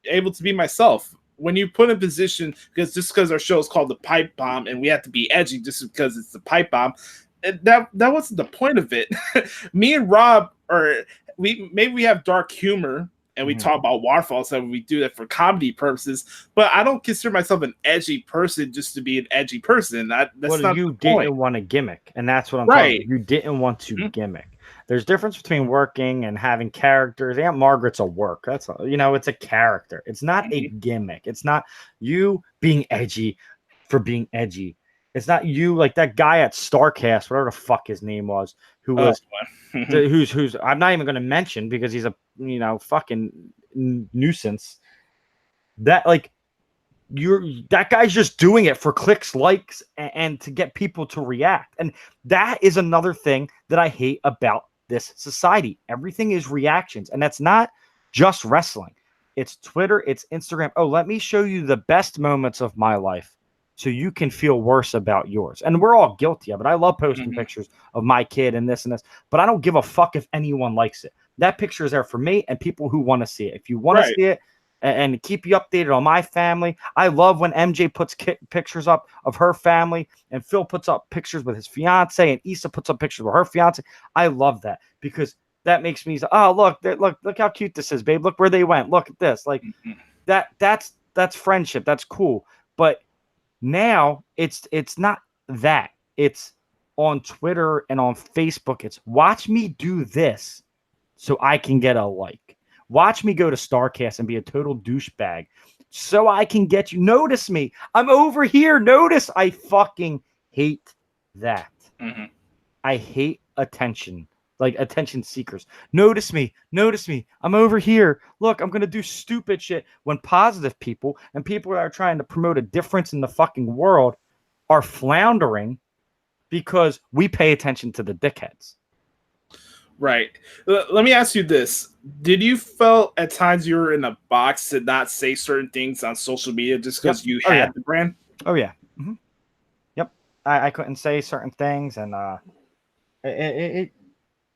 able to be myself. When you put in position, because our show is called The Pipe Bomb and we have to be edgy just because it's the pipe bomb, that wasn't the point of it. Me and Rob we have dark humor and we talk about waterfalls and we do that for comedy purposes, but I don't consider myself an edgy person just to be an edgy person. That's not you the point. Didn't want a gimmick, and that's what I'm talking about. You didn't want to gimmick. There's difference between working and having characters. Aunt Margaret's a work. That's it's a character. It's not a gimmick. It's not you being edgy for being edgy. It's not you like that guy at Starcast, whatever the fuck his name was, who was who's I'm not even going to mention because he's a fucking nuisance. That that guy's just doing it for clicks, likes, and to get people to react. And that is another thing that I hate about this society. Everything is reactions, and that's not just wrestling. It's Twitter, it's Instagram. Oh, let me show you the best moments of my life so you can feel worse about yours. And we're all guilty of it. I love posting pictures of my kid and this, but I don't give a fuck if anyone likes it. That picture is there for me and people who want to see it. If you want to see it and keep you updated on my family, I love when MJ puts pictures up of her family and Phil puts up pictures with his fiance and Issa puts up pictures with her fiance. I love that because that makes me say, oh, look how cute this is, babe. Look where they went. Look at this. Like that's friendship. That's cool. But now it's not that. It's on Twitter and on Facebook. It's watch me do this so I can get a like. Watch me go to Starcast and be a total douchebag so I can get you. Notice me. I'm over here. Notice. I fucking hate that. I hate attention. Like attention seekers. Notice me. Notice me. I'm over here. Look, I'm going to do stupid shit when positive people and people that are trying to promote a difference in the fucking world are floundering because we pay attention to the dickheads. Right. Let me ask you this. Did you feel at times you were in a box to not say certain things on social media just because you had the brand? Oh, yeah. Yep. I couldn't say certain things and it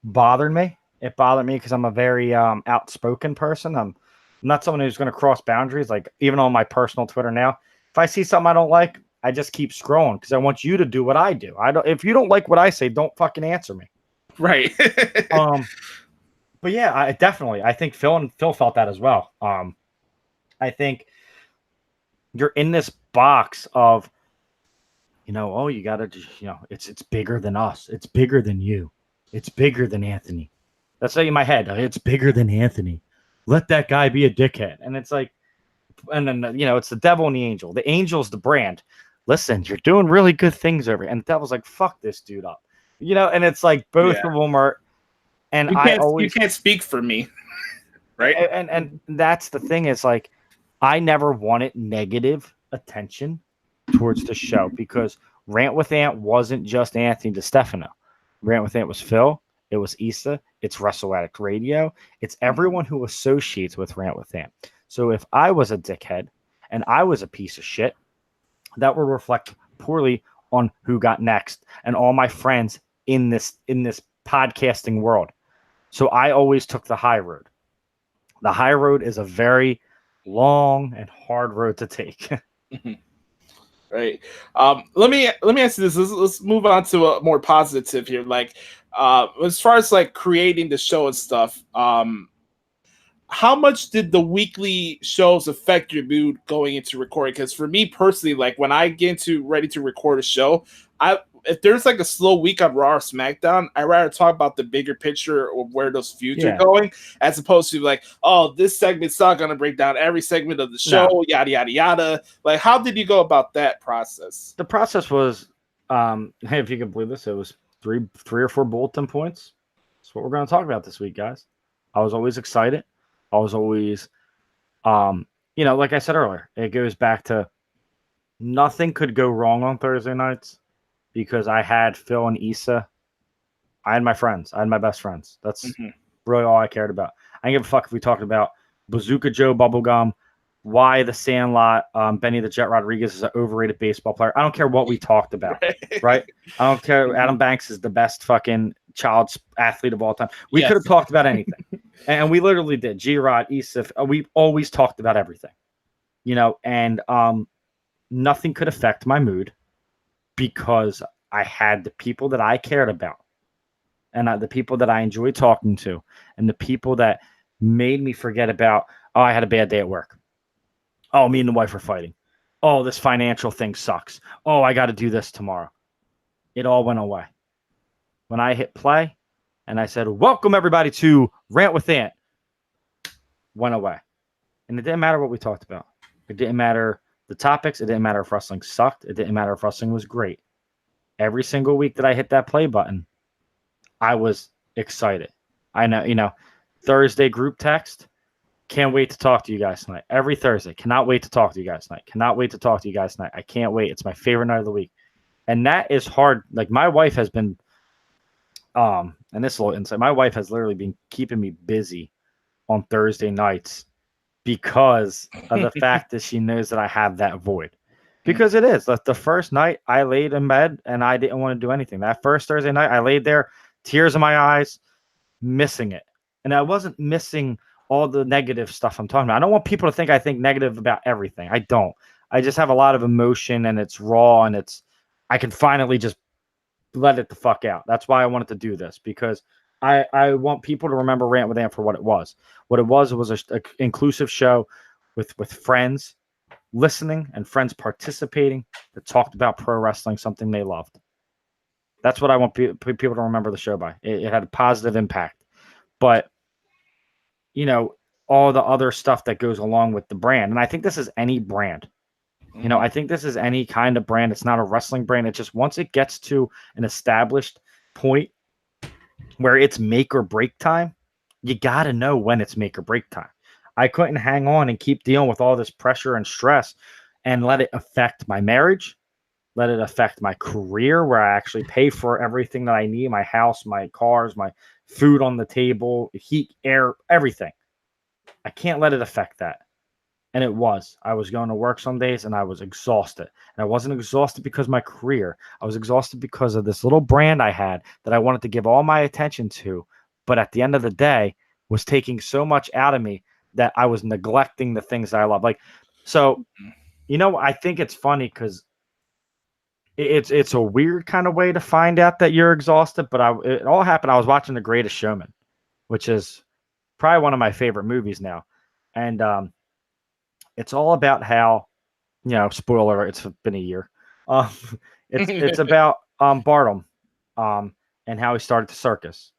bothered me. It bothered me because I'm a very outspoken person. I'm not someone who's going to cross boundaries. Like even on my personal Twitter now, if I see something I don't like, I just keep scrolling because I want you to do what I do. If you don't like what I say, don't fucking answer me. Right. But yeah, I think Phil felt that as well. I think you're in this box of, oh, you gotta just, it's bigger than us. It's bigger than you. It's bigger than Anthony. That's like in my head. It's bigger than Anthony. Let that guy be a dickhead. And it's like, and then, it's the devil and the angel. The angel's the brand. Listen, you're doing really good things over here. And the devil's like, fuck this dude up. And it's like both of them are. And you can't speak for me. Right. And that's the thing is like, I never wanted negative attention towards the show because Rant with Ant wasn't just Anthony Destefano. Rant with Ant was Phil. It was Issa. It's Wrestle Addict Radio. It's everyone who associates with Rant with Ant. So if I was a dickhead and I was a piece of shit, that will reflect poorly on who got next and all my friends in this podcasting world. So I always took the high road. The high road is a very long and hard road to take. Right. Let me ask you this. Let's move on to a more positive here. Like, as far as like creating the show and stuff, how much did the weekly shows affect your mood going into recording? Because for me personally, like when I get into ready to record a show, I if there's like a slow week on Raw or SmackDown, I rather talk about the bigger picture of where those feuds are going, as opposed to like, oh, this segment's not gonna break down every segment of the show, yada yada yada. Like, how did you go about that process? The process was, hey, if you can believe this, it was three or four bulletin points. That's what we're going to talk about this week, guys. I was always excited. I was always, like I said earlier, it goes back to nothing could go wrong on Thursday nights because I had Phil and Issa. I had my friends. I had my best friends. That's really all I cared about. I didn't give a fuck if we talked about Bazooka Joe Bubblegum, why the Sandlot, Benny the Jet Rodriguez is an overrated baseball player. I don't care what we talked about, right? I don't care. Adam Banks is the best fucking child athlete of all time. We could have talked about anything. And we literally did. G-Rod, Isif, we always talked about everything, and nothing could affect my mood because I had the people that I cared about and the people that I enjoyed talking to and the people that made me forget about, oh, I had a bad day at work. Oh, me and the wife are fighting. Oh, this financial thing sucks. Oh, I got to do this tomorrow. It all went away. When I hit play and I said, welcome everybody to Rant With Ant, went away. And it didn't matter what we talked about. It didn't matter the topics. It didn't matter if wrestling sucked. It didn't matter if wrestling was great. Every single week that I hit that play button, I was excited. I know, Thursday group text. Can't wait to talk to you guys tonight. Every Thursday. Cannot wait to talk to you guys tonight. Cannot wait to talk to you guys tonight. I can't wait. It's my favorite night of the week. And that is hard. Like my wife has been, and this is a little insight. My wife has literally been keeping me busy on Thursday nights because of the fact that she knows that I have that void. Because it is. The first night I laid in bed and I didn't want to do anything. That first Thursday night I laid there, tears in my eyes, missing it. And I wasn't missing all the negative stuff I'm talking about. I don't want people to think I think negative about everything. I don't. I just have a lot of emotion and it's raw and I can finally just let it the fuck out. That's why I wanted to do this because I want people to remember Rant With Ant for what it was. What it was an inclusive show with friends listening and friends participating that talked about pro wrestling, something they loved. That's what I want people to remember the show by. It had a positive impact. But all the other stuff that goes along with the brand. And I think this is any brand. I think this is any kind of brand. It's not a wrestling brand. It's just once it gets to an established point where it's make or break time, you got to know when it's make or break time. I couldn't hang on and keep dealing with all this pressure and stress and let it affect my marriage, let it affect my career where I actually pay for everything that I need, my house, my cars, my food on the table, heat, air, everything. I can't let it affect that. And it was. I was going to work some days and I was exhausted. And I wasn't exhausted because of my career. I was exhausted because of this little brand I had that I wanted to give all my attention to. But at the end of the day, was taking so much out of me that I was neglecting the things that I love. I think it's funny because it's a weird kind of way to find out that you're exhausted. But it all happened. I was watching The Greatest Showman, which is probably one of my favorite movies now. And it's all about how, spoiler, it's been a year. It's about Barnum and how he started the circus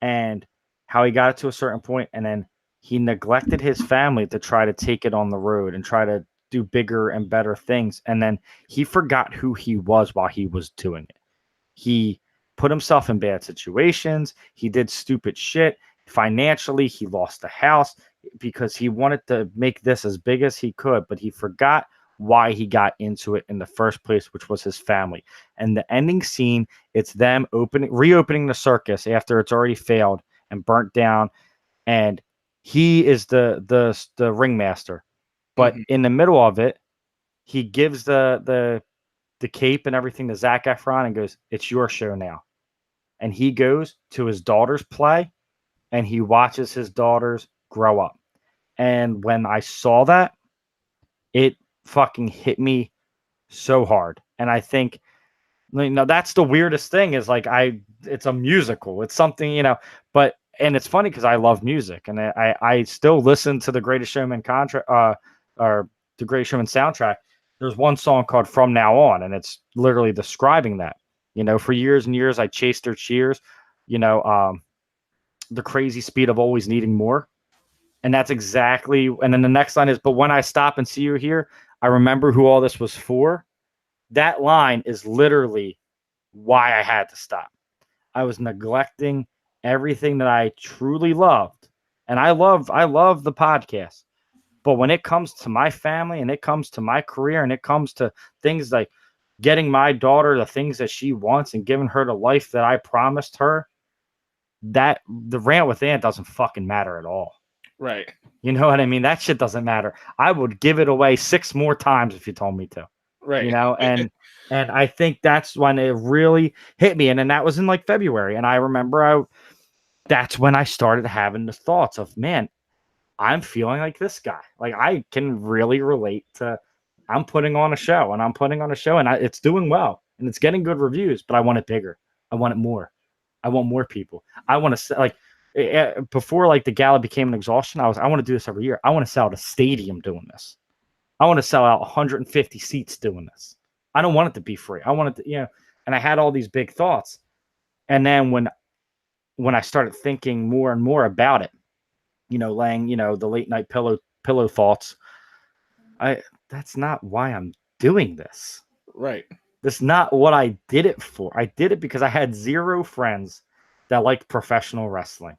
and how he got it to a certain point and then he neglected his family to try to take it on the road and try to do bigger and better things. And then he forgot who he was while he was doing it. He put himself in bad situations. He did stupid shit. Financially, he lost the house because he wanted to make this as big as he could, but he forgot why he got into it in the first place, which was his family. And the ending scene, it's them reopening the circus after it's already failed and burnt down. And he is the ringmaster. But in the middle of it, he gives the cape and everything to Zac Efron and goes, "It's your show now." And he goes to his daughter's play and he watches his daughters grow up. And when I saw that, it fucking hit me so hard. And I think, that's the weirdest thing is it's a musical. It's something, but and it's funny because I love music, and I still listen to the Greatest Showman or the Greatest Showman soundtrack. There's one song called "From Now On," and it's literally describing that. For years and years, I chased their cheers. The crazy speed of always needing more, and that's exactly. And then the next line is, "But when I stop and see you here, I remember who all this was for." That line is literally why I had to stop. I was neglecting everything that I truly loved. And I love the podcast. But when it comes to my family and it comes to my career and it comes to things like getting my daughter the things that she wants and giving her the life that I promised her, that the Rant with Ant doesn't fucking matter at all. Right. You know what I mean? That shit doesn't matter. I would give it away 6 more times if you told me to. Right. And I think that's when it really hit me. And then that was in like February. And I remember that's when I started having the thoughts of, man, I'm feeling like this guy. Like I can really relate to, I'm putting on a show and it's doing well and it's getting good reviews, but I want it bigger. I want it more. I want more people. I want to like before like the gala became an exhaustion. I want to do this every year. I want to sell out a stadium doing this. I want to sell out 150 seats doing this. I don't want it to be free. I want it to, and I had all these big thoughts. And then when I started thinking more and more about it, laying, the late night pillow thoughts, that's not why I'm doing this. Right. That's not what I did it for. I did it because I had 0 friends that liked professional wrestling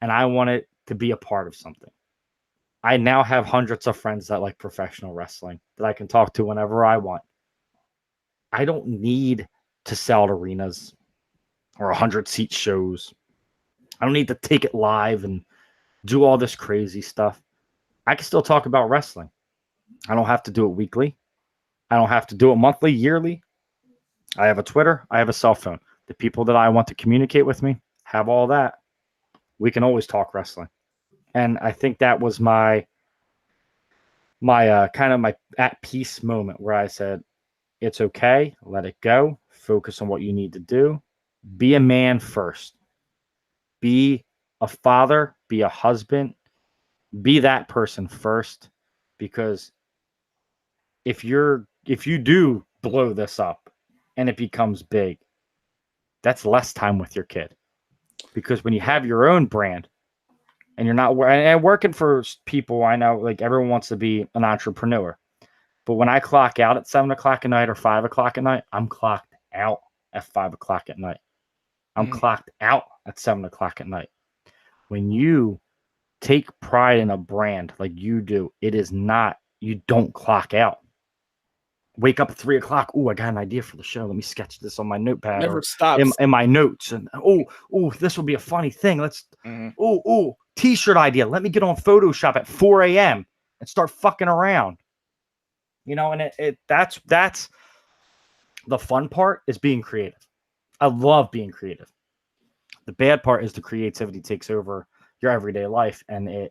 and I wanted to be a part of something. I now have hundreds of friends that like professional wrestling that I can talk to whenever I want. I don't need to sell arenas or 100-seat shows. I don't need to take it live and do all this crazy stuff. I can still talk about wrestling. I don't have to do it weekly. I don't have to do it monthly, yearly. I have a Twitter. I have a cell phone. The people that I want to communicate with me have all that. We can always talk wrestling. And I think that was my kind of my at peace moment where I said, it's okay. Let it go. Focus on what you need to do. Be a man first. Be a father. Be a husband. Be that person first. Because if you do blow this up and it becomes big, that's less time with your kid. Because when you have your own brand, and you're not working for people, I know like everyone wants to be an entrepreneur. But when I clock out at 7 o'clock at night or 5 o'clock at night, I'm clocked out at 5 o'clock at night. I'm clocked out at 7 o'clock at night. When you take pride in a brand like you do, it is not, you don't clock out. Wake up at 3 o'clock. Oh, I got an idea for the show. Let me sketch this on my notepad. Never stops. In my notes. And this will be a funny thing. Let's t-shirt idea. Let me get on Photoshop at 4 a.m. and start fucking around. And that's the fun part is being creative. I love being creative. The bad part is the creativity takes over your everyday life, and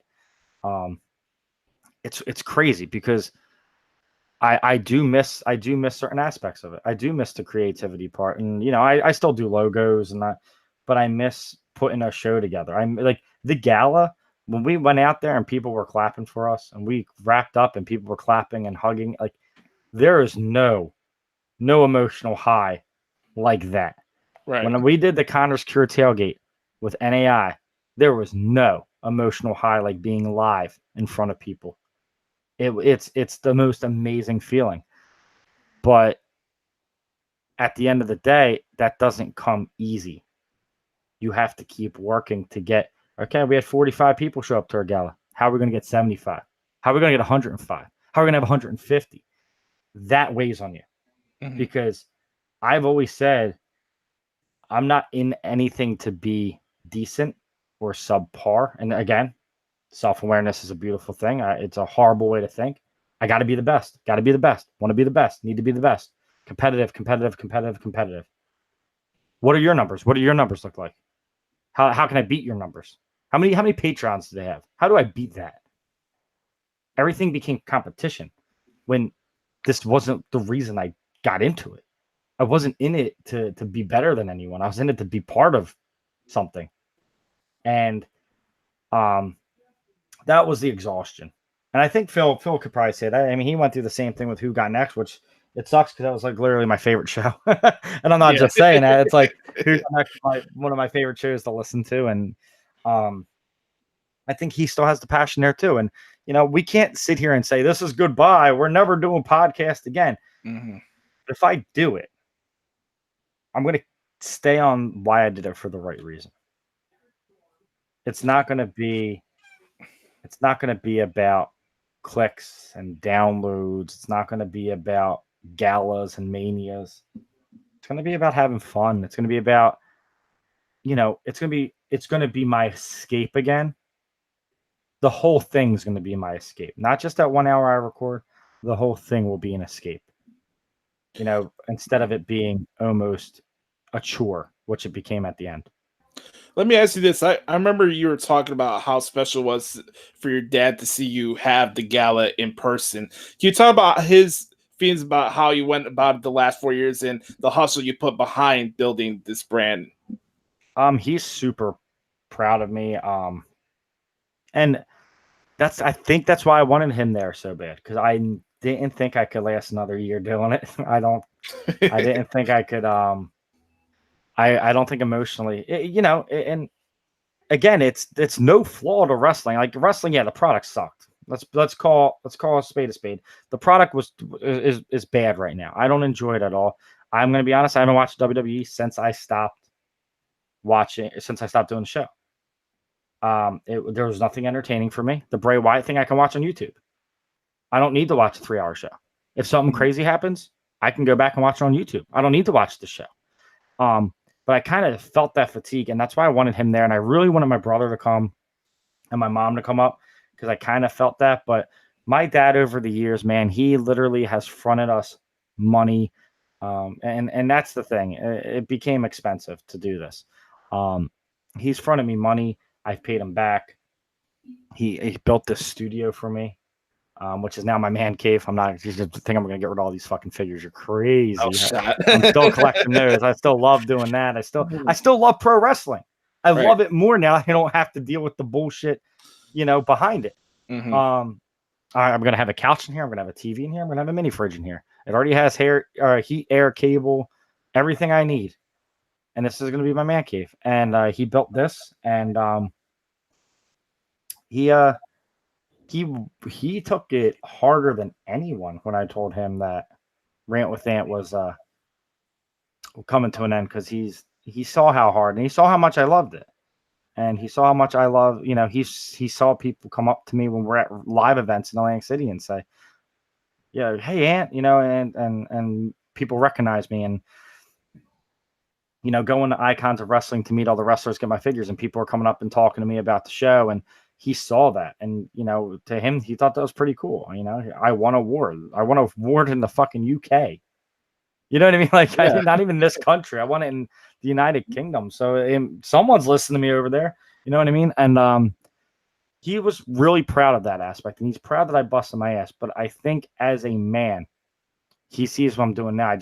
it's crazy because I do miss certain aspects of it. I do miss the creativity part, and I still do logos but I miss putting a show together. I'm like the gala when we went out there and people were clapping for us, and we wrapped up and people were clapping and hugging. Like there is no emotional high like that. Right. When we did the Connors Cure tailgate with NAI, there was no emotional high like being live in front of people. It's the most amazing feeling. But at the end of the day, that doesn't come easy. You have to keep working to get, okay, we had 45 people show up to our gala. How are we going to get 75? How are we going to get 105? How are we going to have 150? That weighs on you. Because I've always said, I'm not in anything to be decent or subpar. And again, self-awareness is a beautiful thing. It's a horrible way to think. I got to be the best. Got to be the best. Want to be the best. Need to be the best. Competitive. What are your numbers? What do your numbers look like? How can I beat your numbers? How many patrons do they have? How do I beat that? Everything became competition when this wasn't the reason I got into it. I wasn't in it to be better than anyone. I was in it to be part of something. And That was the exhaustion. And I think Phil could probably say that. I mean, he went through the same thing with Who Got Next, which it sucks because that was like literally my favorite show. And I'm not just saying that. It's like Who Got Next is one of my favorite shows to listen to. And I think he still has the passion there too. And, we can't sit here and say, this is goodbye. We're never doing podcast again. Mm-hmm. If I do it, I'm going to stay on why I did it for the right reason. It's not going to be about clicks and downloads. It's not going to be about galas and manias. It's going to be about having fun. It's going to be about, it's going to be my escape again. The whole thing's going to be my escape. Not just that 1 hour I record. The whole thing will be an escape. Instead of it being almost a chore, which it became at the end. Let me ask you this. I remember you were talking about how special it was for your dad to see you have the gala in person. Can you talk about his feelings about how you went about it the last 4 years and the hustle you put behind building this brand? He's super proud of me. And I think that's why I wanted him there so bad, because I didn't think I could last another year doing it. I didn't think I could. I don't think emotionally, and again, it's no flaw to wrestling. Like wrestling, yeah, the product sucked. Let's call a spade a spade. The product is bad right now. I don't enjoy it at all. I'm gonna be honest. I haven't watched WWE since I stopped doing the show. There was nothing entertaining for me. The Bray Wyatt thing I can watch on YouTube. I don't need to watch a 3-hour show. If something crazy happens, I can go back and watch it on YouTube. I don't need to watch the show. But I kind of felt that fatigue, and that's why I wanted him there. And I really wanted my brother to come and my mom to come up, because I kind of felt that. But my dad, over the years, man, he literally has fronted us money. And that's the thing. It became expensive to do this. He's fronted me money. I've paid him back. He built this studio for me, which is now my man cave. I'm not just think I'm going to get rid of all these fucking figures. You're crazy. Oh, I'm still collecting those. I still love doing that. I still love pro wrestling. I love it more now. I don't have to deal with the bullshit, behind it. Mm-hmm. I'm going to have a couch in here. I'm going to have a TV in here. I'm going to have a mini fridge in here. It already has heat, air, cable, everything I need. And this is going to be my man cave. And he built this, and he took it harder than anyone when I told him that Rant with Ant was coming to an end, because he saw how hard, and he saw how much I loved it, and he saw how much I love. He saw people come up to me when we're at live events in Atlantic City and say, "Yeah, hey Ant," and people recognize me, and going to Icons of Wrestling to meet all the wrestlers, get my figures, and people are coming up and talking to me about the show, and he saw that, and to him, he thought that was pretty cool. I won a award. I won an award in the fucking UK. You know what I mean? Like, yeah. Not even this country. I won it in the United Kingdom. So someone's listening to me over there. You know what I mean? And he was really proud of that aspect, and he's proud that I busted my ass. But I think as a man, he sees what I'm doing now.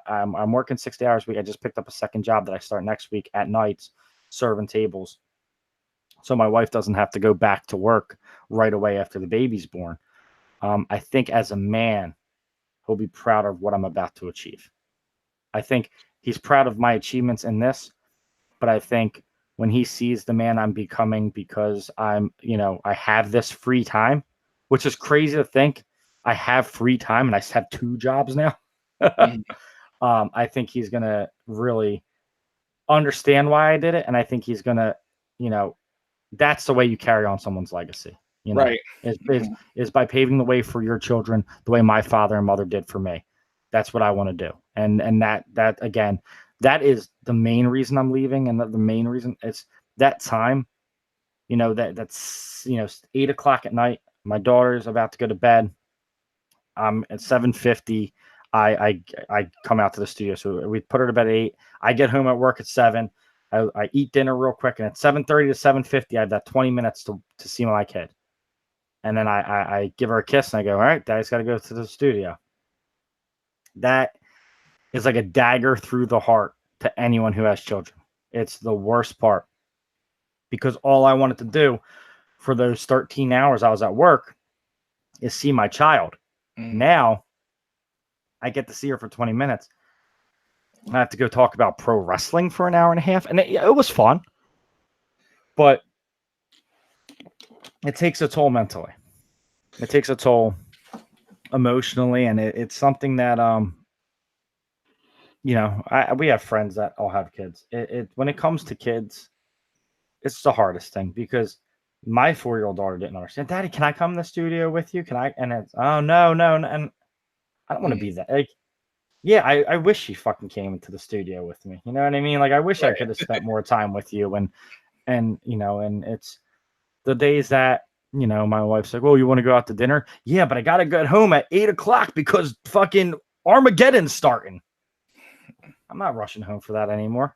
I'm working 60 hours a week. I just picked up a second job that I start next week at nights, serving tables, so my wife doesn't have to go back to work right away after the baby's born. I think as a man, he'll be proud of what I'm about to achieve. I think he's proud of my achievements in this, but I think when he sees the man I'm becoming, because I have this free time, which is crazy to think I have free time and I have 2 jobs now. I think he's going to really understand why I did it. And I think he's going to, that's the way you carry on someone's legacy, right? Is by paving the way for your children the way my father and mother did for me. That's what I want to do. And that again, that is the main reason I'm leaving. And the main reason it's that time, that's 8:00 at night. My daughter's about to go to bed. At 7:50, I come out to the studio. So we put her to bed at 8. I get home at work at 7. I eat dinner real quick, and at 7:30 to 7:50, I have that 20 minutes to see my kid. And then I give her a kiss, and I go, all right, Daddy's got to go to the studio. That is like a dagger through the heart to anyone who has children. It's the worst part, because all I wanted to do for those 13 hours I was at work is see my child. Now I get to see her for 20 minutes. I have to go talk about pro wrestling for an hour and a half. And it was fun, but it takes a toll mentally. It takes a toll emotionally. And it's something that, we have friends that all have kids. When it comes to kids, it's the hardest thing because my 4-year-old daughter didn't understand. Daddy, can I come in the studio with you? Can I? And it's, oh, no. And I don't want to be that. Like, yeah, I wish she fucking came into the studio with me. You know what I mean? Like, I wish I could have spent more time with you. And it's the days that, my wife's like, well, you want to go out to dinner? Yeah, but I got to get home at 8:00 because fucking Armageddon's starting. I'm not rushing home for that anymore.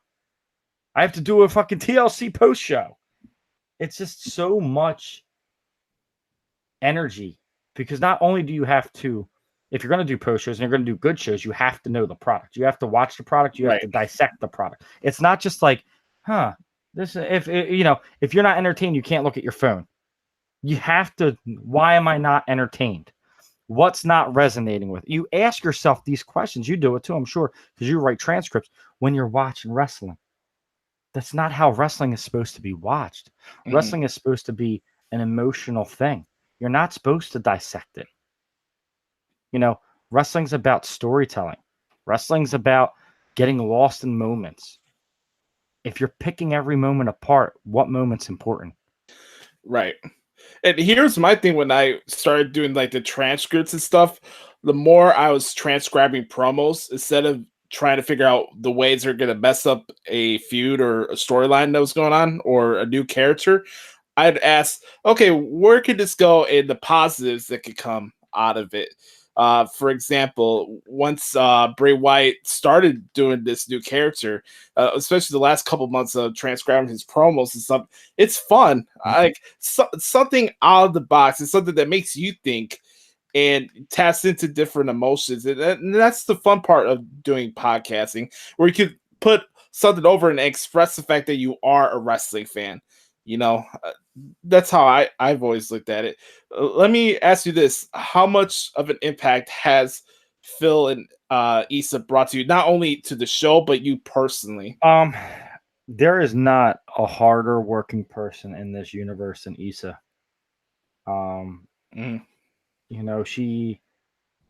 I have to do a fucking TLC post show. It's just so much energy because not only do you have to, if you're going to do post shows and you're going to do good shows, you have to know the product. You have to watch the product. You have to dissect the product. It's not just like, if you're not entertained, you can't look at your phone. You have to, why am I not entertained? What's not resonating with you? Ask yourself these questions. You do it too, I'm sure, because you write transcripts when you're watching wrestling. That's not how wrestling is supposed to be watched. Wrestling is supposed to be an emotional thing. You're not supposed to dissect it. Wrestling's about storytelling. Wrestling's about getting lost in moments. If you're picking every moment apart, what moment's important? Right. And here's my thing when I started doing like the transcripts and stuff, the more I was transcribing promos instead of trying to figure out the ways they're going to mess up a feud or a storyline that was going on or a new character, I'd ask, okay, where could this go and the positives that could come out of it? For example, once Bray Wyatt started doing this new character, especially the last couple months of transcribing his promos and stuff, it's fun. Like something out of the box. It's something that makes you think and taps into different emotions. And that's the fun part of doing podcasting, where you could put something over and express the fact that you are a wrestling fan. That's how I've always looked at it. Let me ask you this. How much of an impact has Phil and Issa brought to you, not only to the show, but you personally? There is not a harder working person in this universe than Issa. She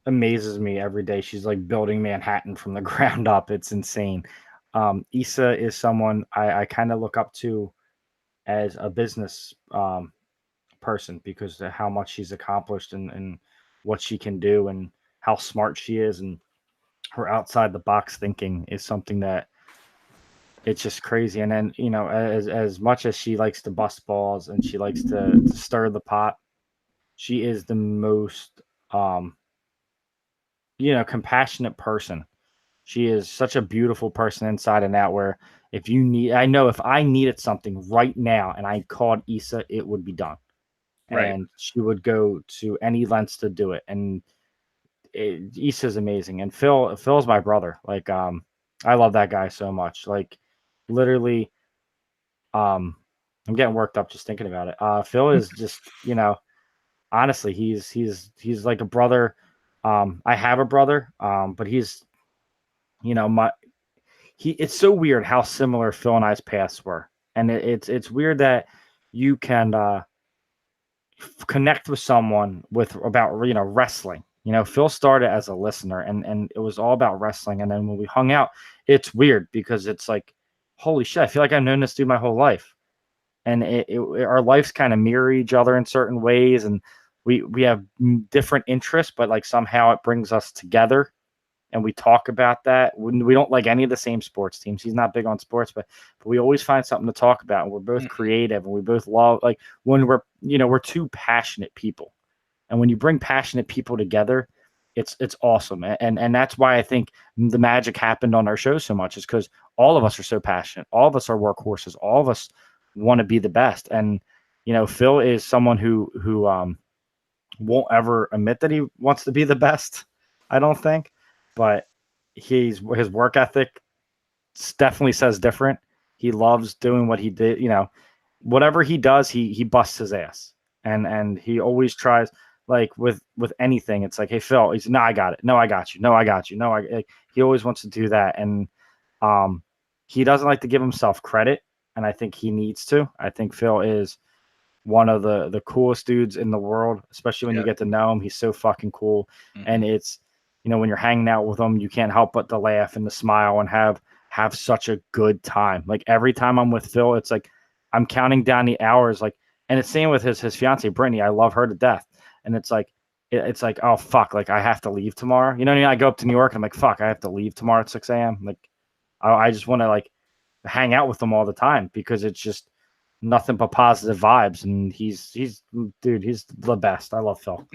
amazes me every day. She's like building Manhattan from the ground up. It's insane. Issa is someone I kind of look up to as a business person because of how much she's accomplished and what she can do and how smart she is, and her outside the box thinking is something that it's just crazy. And then, as much as she likes to bust balls and she likes to stir the pot, she is the most compassionate person. She is such a beautiful person inside and out, where if I needed something right now and I called Issa, it would be done. Right. And she would go to any lengths to do it. And Issa's amazing. And Phil's my brother. Like, I love that guy so much. Like, literally, I'm getting worked up just thinking about it. Phil is just, honestly, he's like a brother. I have a brother, but he's, it's so weird how similar Phil and I's paths were. And it's weird that you can connect with someone about wrestling. Phil started as a listener and it was all about wrestling. And then when we hung out, it's weird because it's like, holy shit, I feel like I've known this dude my whole life. And our lives kind of mirror each other in certain ways. And we have different interests, but like somehow it brings us together. And we talk about that. We don't like any of the same sports teams. He's not big on sports, but we always find something to talk about. And we're both creative, and we both love, like, when we're two passionate people. And when you bring passionate people together, it's awesome. And that's why I think the magic happened on our show so much, is because all of us are so passionate. All of us are workhorses. All of us want to be the best. And, Phil is someone who won't ever admit that he wants to be the best, I don't think. But his work ethic definitely says different. He loves doing what he did, whatever he does, he busts his ass, and he always tries. Like with anything, it's like, hey Phil, he's no, I got it. No, I got you. No, I got you. No, he always wants to do that, and he doesn't like to give himself credit, and I think he needs to. I think Phil is one of the coolest dudes in the world, especially when you get to know him. He's so fucking cool, and it's when you're hanging out with him, you can't help but to laugh and to smile and have such a good time. Like every time I'm with Phil, it's like I'm counting down the hours, like, and it's same with his fiance Brittany. I love her to death. And it's like, oh, fuck, like I have to leave tomorrow. You know what I mean? I go up to New York and I'm like, fuck, I have to leave tomorrow at 6 a.m. Like, I just want to like hang out with them all the time because it's just nothing but positive vibes. And he's dude, he's the best. I love Phil.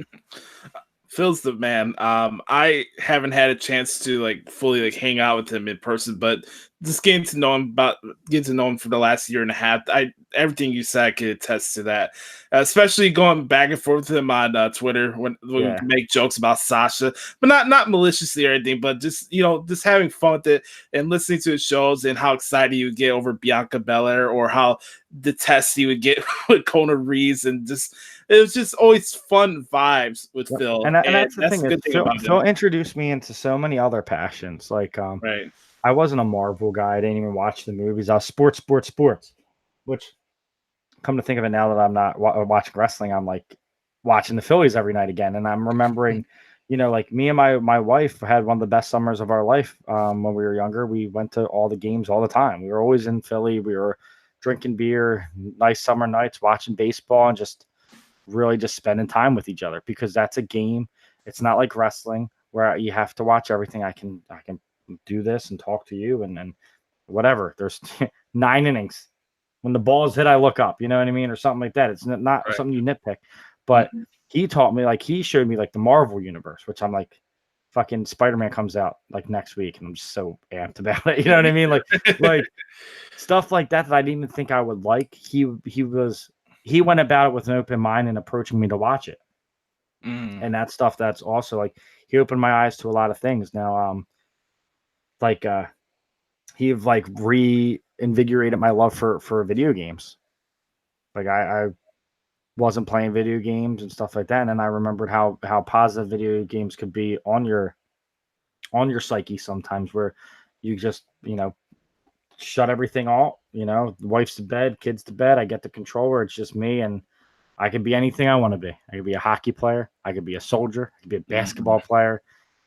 Phil's the man. I haven't had a chance to like fully like hang out with him in person, but just getting to know him for the last year and a half. Everything you said, I could attest to that. Especially going back and forth with him on Twitter when we make jokes about Sasha, but not maliciously or anything, but just just having fun with it and listening to his shows and how excited he would get over Bianca Belair or how detested he would get with Kona Reeves, and just it was just always fun vibes with Phil. And that's the thing. Phil introduced me into so many other passions. Like, right. I wasn't a Marvel guy. I didn't even watch the movies. I was sports. Which, come to think of it, now that I'm not watching wrestling, I'm like watching the Phillies every night again. And I'm remembering, like me and my wife had one of the best summers of our life when we were younger. We went to all the games all the time. We were always in Philly. We were drinking beer, nice summer nights, watching baseball, and just really just spending time with each other, because that's a game. It's not like wrestling where you have to watch everything. I can do this and talk to you and whatever. There's 9 innings. When the ball is hit, I look up, you know what I mean? Or something like that. It's not something you nitpick. But he taught me, like, he showed me like the Marvel universe, which I'm like, fucking Spider-Man comes out like next week, and I'm just so amped about it. You know what I mean? Like stuff like that I didn't even think I would like. He went about it with an open mind and approaching me to watch it. And that stuff, that's also like, he opened my eyes to a lot of things. Now, he like reinvigorated my love for video games. Like I wasn't playing video games and stuff like that. And then I remembered how positive video games could be on your psyche sometimes, where you just, shut everything off, the wife's to bed, kids to bed. I get the controller. It's just me, and I could be anything I want to be. I could be a hockey player. I could be a soldier. I could be a basketball player.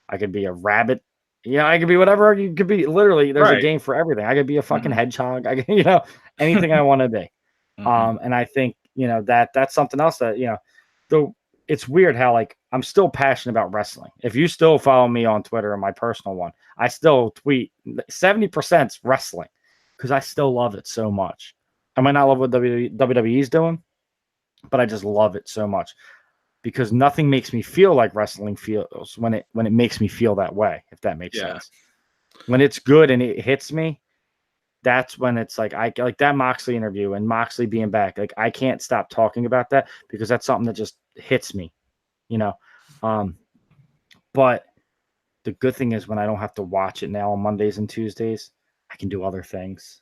I could be a rabbit. Yeah, I could be whatever you could be. Literally, there's a game for everything. I could be a fucking hedgehog. I could, anything I want to be. And I think, that's something else that, though it's weird how, like, I'm still passionate about wrestling. If you still follow me on Twitter and my personal one, I still tweet 70% wrestling because I still love it so much. I might not love what WWE's doing, but I just love it so much, because nothing makes me feel like wrestling feels when it makes me feel that way, if that makes sense. When it's good and it hits me, that's when it's like, I like that Moxley interview and Moxley being back. Like, I can't stop talking about that because that's something that just hits me, But the good thing is, when I don't have to watch it now on Mondays and Tuesdays, I can do other things.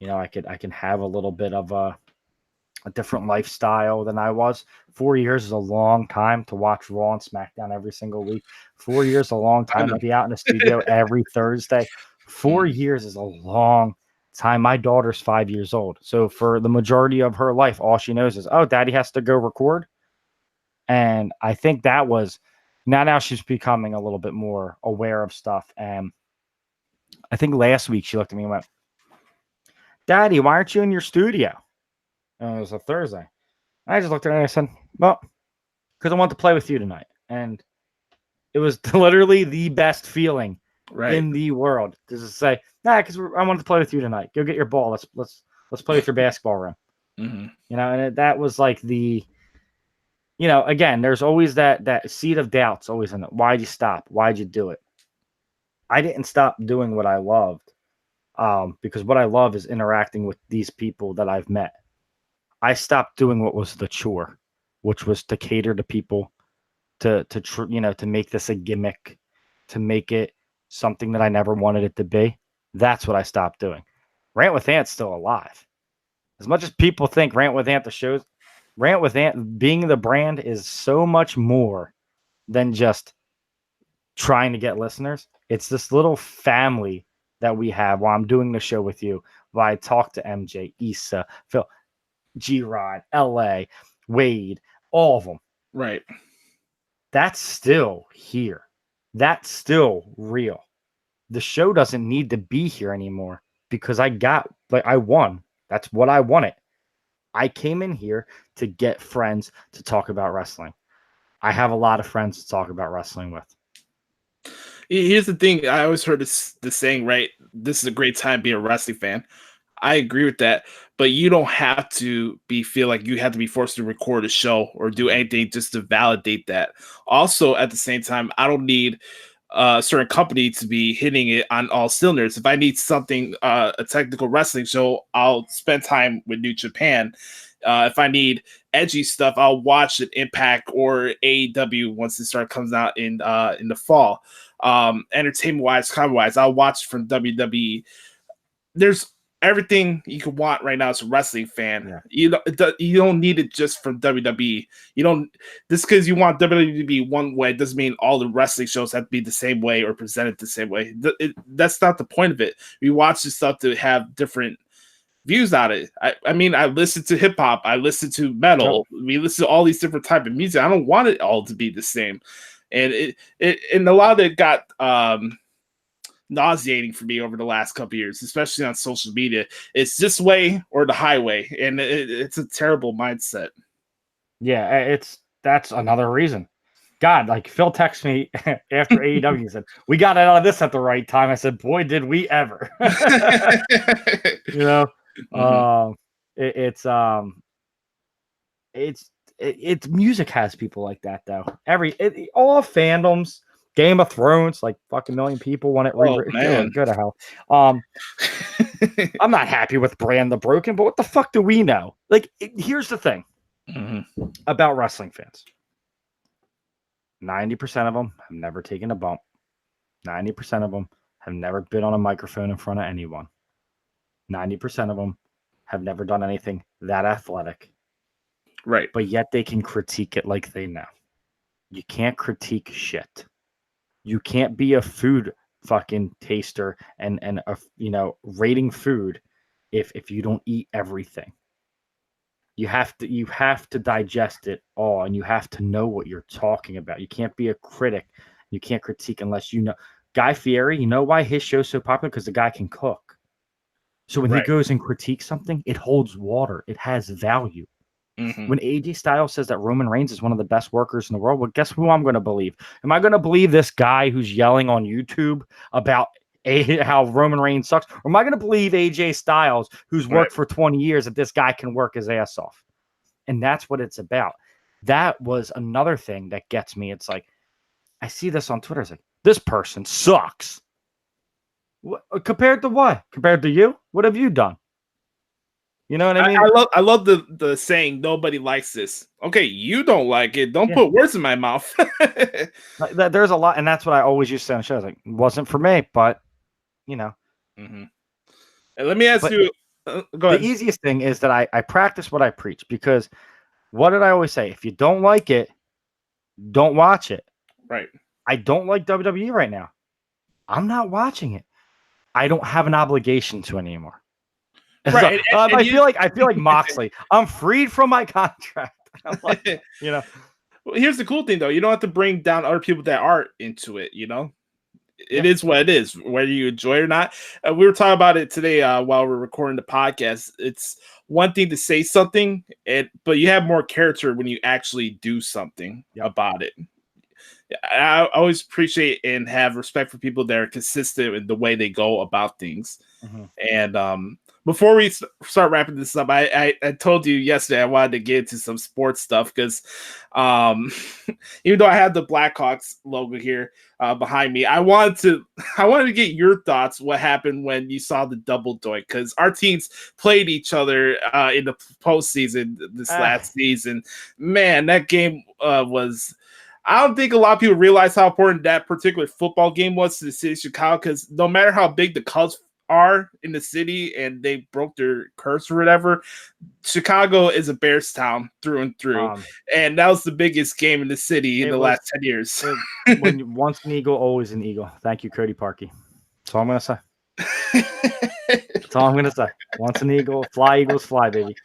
I can have a little bit of a different lifestyle than I was. 4 years is a long time to watch Raw and SmackDown every single week. 4 years is a long time to be out in the studio every Thursday. 4 years is a long time. My daughter's 5 years old. So for the majority of her life, all she knows is, oh, daddy has to go record. And I think that was, now she's becoming a little bit more aware of stuff. And I think last week she looked at me and went, Daddy, why aren't you in your studio? And it was a Thursday. I just looked at her and I said, well, because I want to play with you tonight. And it was literally the best feeling in the world to just say, because I wanted to play with you tonight. Go get your ball. Let's play with your basketball room. And that was like the, again, there's always that seed of doubts always in it. Why'd you stop? Why'd you do it? I didn't stop doing what I loved, because what I love is interacting with these people that I've met. I stopped doing what was the chore, which was to cater to people, to make this a gimmick, to make it something that I never wanted it to be. That's what I stopped doing. Rant with Ant's still alive. As much as people think Rant with Ant, the shows, Rant with Ant being the brand is so much more than just trying to get listeners. It's this little family that we have while I'm doing the show with you, while I talk to MJ, Issa, Phil, G-Rod, LA, Wade, all of them. Right. That's still here. That's still real. The show doesn't need to be here anymore because I won. That's what I wanted. I came in here to get friends to talk about wrestling. I have a lot of friends to talk about wrestling with. Here's the thing. I always heard this saying, right? This is a great time to be a wrestling fan. I agree with that, but you don't have to feel like you have to be forced to record a show or do anything just to validate that. Also, at the same time, I don't need a certain company to be hitting it on all cylinders. If I need something, a technical wrestling show, I'll spend time with New Japan. If I need edgy stuff, I'll watch it Impact or AEW once it comes out in the fall. Entertainment wise, comment wise, I'll watch from WWE. There's everything you can want right now as a wrestling fan. Yeah. You don't need it just from WWE. You don't just because you want WWE to be one way doesn't mean all the wrestling shows have to be the same way or presented the same way. That's not the point of it. We watch this stuff to have different views on it. I mean, I listen to hip hop, I listen to metal, we listen to all these different type of music. I don't want it all to be the same. And and a lot of it got nauseating for me over the last couple of years, especially on social media. It's this way or the highway, and it's a terrible mindset. Yeah, that's another reason. God, like Phil texted me after AEW and said, "We got out of this at the right time." I said, "Boy, did we ever!" It's music has people like that though. All fandoms. Game of Thrones, like fucking million people want it rewritten. Go to hell. I'm not happy with Brand the Broken, but what the fuck do we know? Like, here's the thing about wrestling fans. 90% of them have never taken a bump. 90% of them have never been on a microphone in front of anyone. 90% of them have never done anything that athletic. Right. But yet they can critique it like they know. You can't critique shit. You can't be a food fucking taster and rating food if you don't eat everything. You have to digest it all, and you have to know what you're talking about. You can't be a critic. You can't critique unless you know. Guy Fieri, you know why his show's so popular? Because the guy can cook. So when he goes and critiques something, it holds water. It has value. When AJ Styles says that Roman Reigns is one of the best workers in the world, well, guess who I'm going to believe? Am I going to believe this guy who's yelling on YouTube about how Roman Reigns sucks? Or am I going to believe AJ Styles, who's worked for 20 years, that this guy can work his ass off? And that's what it's about. That was another thing that gets me. It's like, I see this on Twitter. It's like, this person sucks. What, compared to what? Compared to you? What have you done? You know what I mean? I love the saying, nobody likes this. Okay, you don't like it. Don't put words in my mouth. There's a lot, and that's what I always used to say on shows. Like, it wasn't for me, but, you know. And let me ask you, go ahead. The easiest thing is that I practice what I preach, because what did I always say? If you don't like it, don't watch it. Right. I don't like WWE right now. I'm not watching it. I don't have an obligation to anymore. Right. So, I feel like Moxley. I'm freed from my contract. I'm like, you know. Well, here's the cool thing, though. You don't have to bring down other people that are into it. You know, it is what it is, whether you enjoy it or not. We were talking about it today while we're recording the podcast. It's one thing to say something, but you have more character when you actually do something about it. I always appreciate and have respect for people that are consistent in the way they go about things. And before we start wrapping this up, I told you yesterday I wanted to get into some sports stuff because even though I have the Blackhawks logo here behind me, I wanted to get your thoughts what happened when you saw the double doink, because our teams played each other in the postseason this last season. Man, that game was. I don't think a lot of people realize how important that particular football game was to the city of Chicago, because no matter how big the Cubs are in the city and they broke their curse or whatever, Chicago is a Bears town through and through. And that was the biggest game in the city in the last 10 years. When once an Eagle, always an Eagle. Thank you, Cody Parkey. That's all I'm going to say. That's all I'm going to say. Once an Eagle, fly Eagles, fly, baby.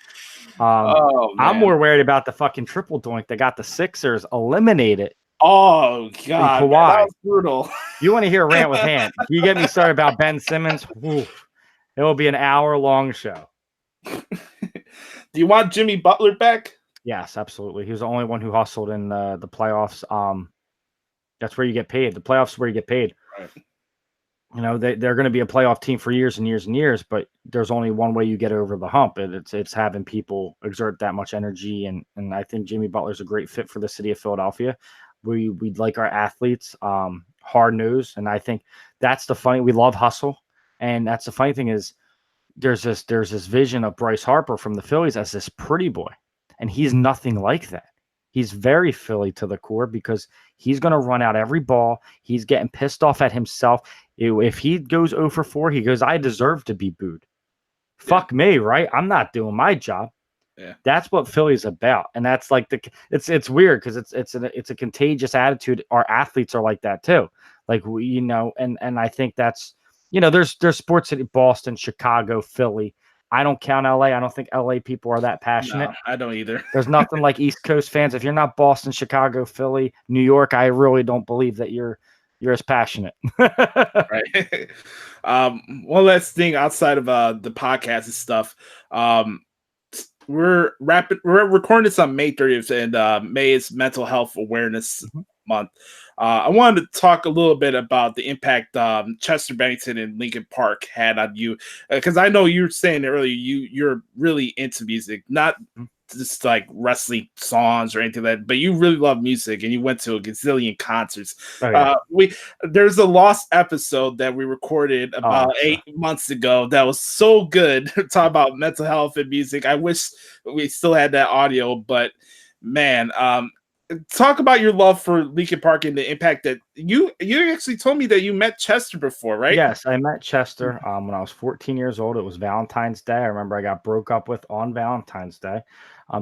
I'm more worried about the fucking triple doink that got the Sixers eliminated. Oh, God. Man, that was brutal. You want to hear a rant with Ant? You get me started about Ben Simmons? Oof. It will be an hour-long show. Do you want Jimmy Butler back? Yes, absolutely. He was the only one who hustled in the playoffs. That's where you get paid. The playoffs is where you get paid. Right. You know, they're going to be a playoff team for years and years and years, but there's only one way you get over the hump. It's having people exert that much energy, and I think Jimmy Butler's a great fit for the city of Philadelphia. We'd like our athletes hard-nosed, and I think that's the funny. We love hustle, and that's the funny thing is there's this vision of Bryce Harper from the Phillies as this pretty boy, and he's nothing like that. He's very Philly to the core because he's going to run out every ball. He's getting pissed off at himself. If he goes 0 for 4, he goes, I deserve to be booed. Yeah. Fuck me, right? I'm not doing my job. Yeah. That's what Philly's about. And that's like it's weird because it's a contagious attitude. Our athletes are like that too. Like and I think that's, there's sports city, Boston, Chicago, Philly. I don't count LA. I don't think LA people are that passionate. No, I don't either. There's nothing like East Coast fans. If you're not Boston, Chicago, Philly, New York, I really don't believe that you're as passionate. Right. One last thing outside of the podcast and stuff. We're recording this on May 30th, and May is Mental Health Awareness Month. I wanted to talk a little bit about the impact Chester Bennington and Linkin Park had on you, because I know you were saying earlier you're really into music, not just like wrestling songs or anything like that, but you really love music and you went to a gazillion concerts. Oh, yeah. There's a lost episode that we recorded about 8 months ago that was so good talking about mental health and music. I wish we still had that audio, but man, talk about your love for Linkin Park and the impact that you actually told me that you met Chester before, right? Yes, I met Chester when I was 14 years old. It was Valentine's Day. I remember I got broke up with on Valentine's Day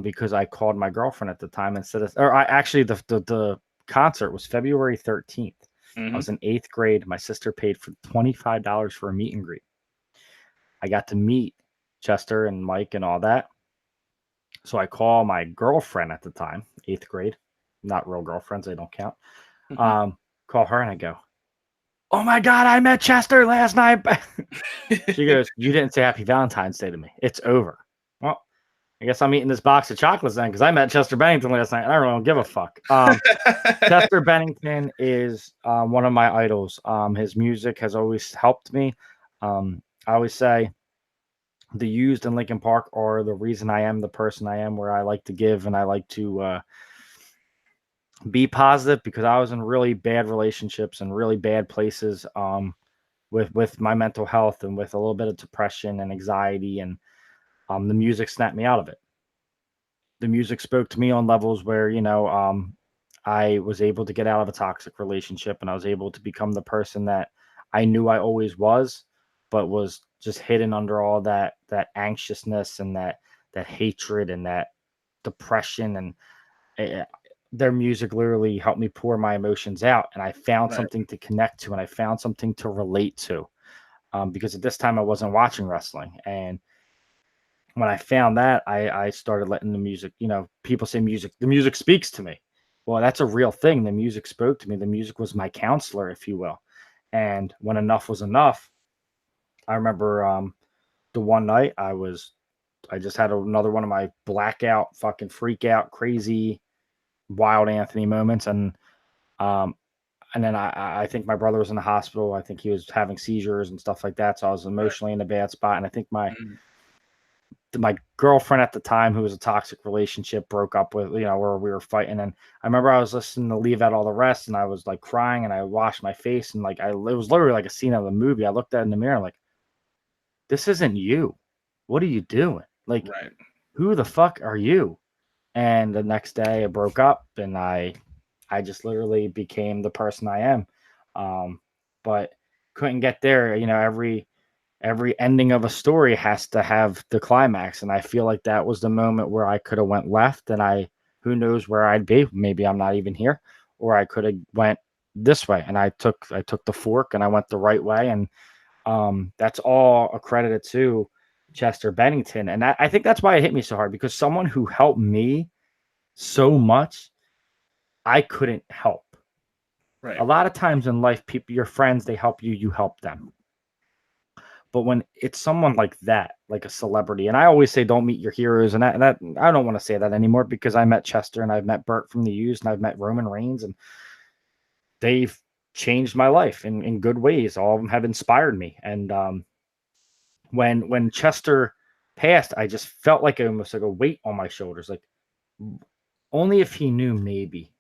because I called my girlfriend at the time instead of, the concert was February 13th. I was in 8th grade. My sister paid for $25 for a meet and greet. I got to meet Chester and Mike and all that. So I call my girlfriend at the time, 8th grade. Not real girlfriends, they don't count. Call her and I go, oh my God, I met Chester last night. She goes, you didn't say Happy Valentine's Day to me. It's over. Well, I guess I'm eating this box of chocolates then because I met Chester Bennington last night. I don't give a fuck. Chester Bennington is one of my idols. His music has always helped me. I always say the Used and Linkin Park are the reason I am the person I am, where I like to give and I like to be positive, because I was in really bad relationships and really bad places with my mental health and with a little bit of depression and anxiety, and the music snapped me out of it. The music spoke to me on levels where, I was able to get out of a toxic relationship and I was able to become the person that I knew I always was, but was just hidden under all that anxiousness and that hatred and that depression. And their music literally helped me pour my emotions out, and I found something to connect to, and I found something to relate to, because at this time I wasn't watching wrestling. And when I found that, I started letting the music, people say the music speaks to me. Well, that's a real thing. The music spoke to me. The music was my counselor, if you will. And when enough was enough, I remember the one night I just had another one of my blackout, fucking freak out, crazy, wild Anthony moments. And then I think my brother was in the hospital. I think he was having seizures and stuff like that. So I was emotionally in a bad spot. And I think my girlfriend at the time, who was a toxic relationship, broke up with, where we were fighting. And I remember I was listening to Leave Out All the Rest, and I was like crying, and I washed my face, and it was literally like a scene of the movie. I looked at it in the mirror, like, this isn't you. What are you doing? Like, who the fuck are you? And the next day I broke up, and I just literally became the person I am. But couldn't get there. every ending of a story has to have the climax. And I feel like that was the moment where I could have went left, and who knows where I'd be. Maybe I'm not even here, or I could have went this way, and I took the fork and I went the right way. And that's all accredited to Chester Bennington. And I think that's why it hit me so hard, because someone who helped me so much, I couldn't help. Right. A lot of times in life, people, your friends, they help you, you help them. But when it's someone like that, like a celebrity, and I always say don't meet your heroes, and that I don't want to say that anymore, because I met Chester and I've met Bert from the Used and I've met Roman Reigns, and they've changed my life in good ways. All of them have inspired me. And when Chester passed, I just felt like almost like a weight on my shoulders, like only if he knew, maybe.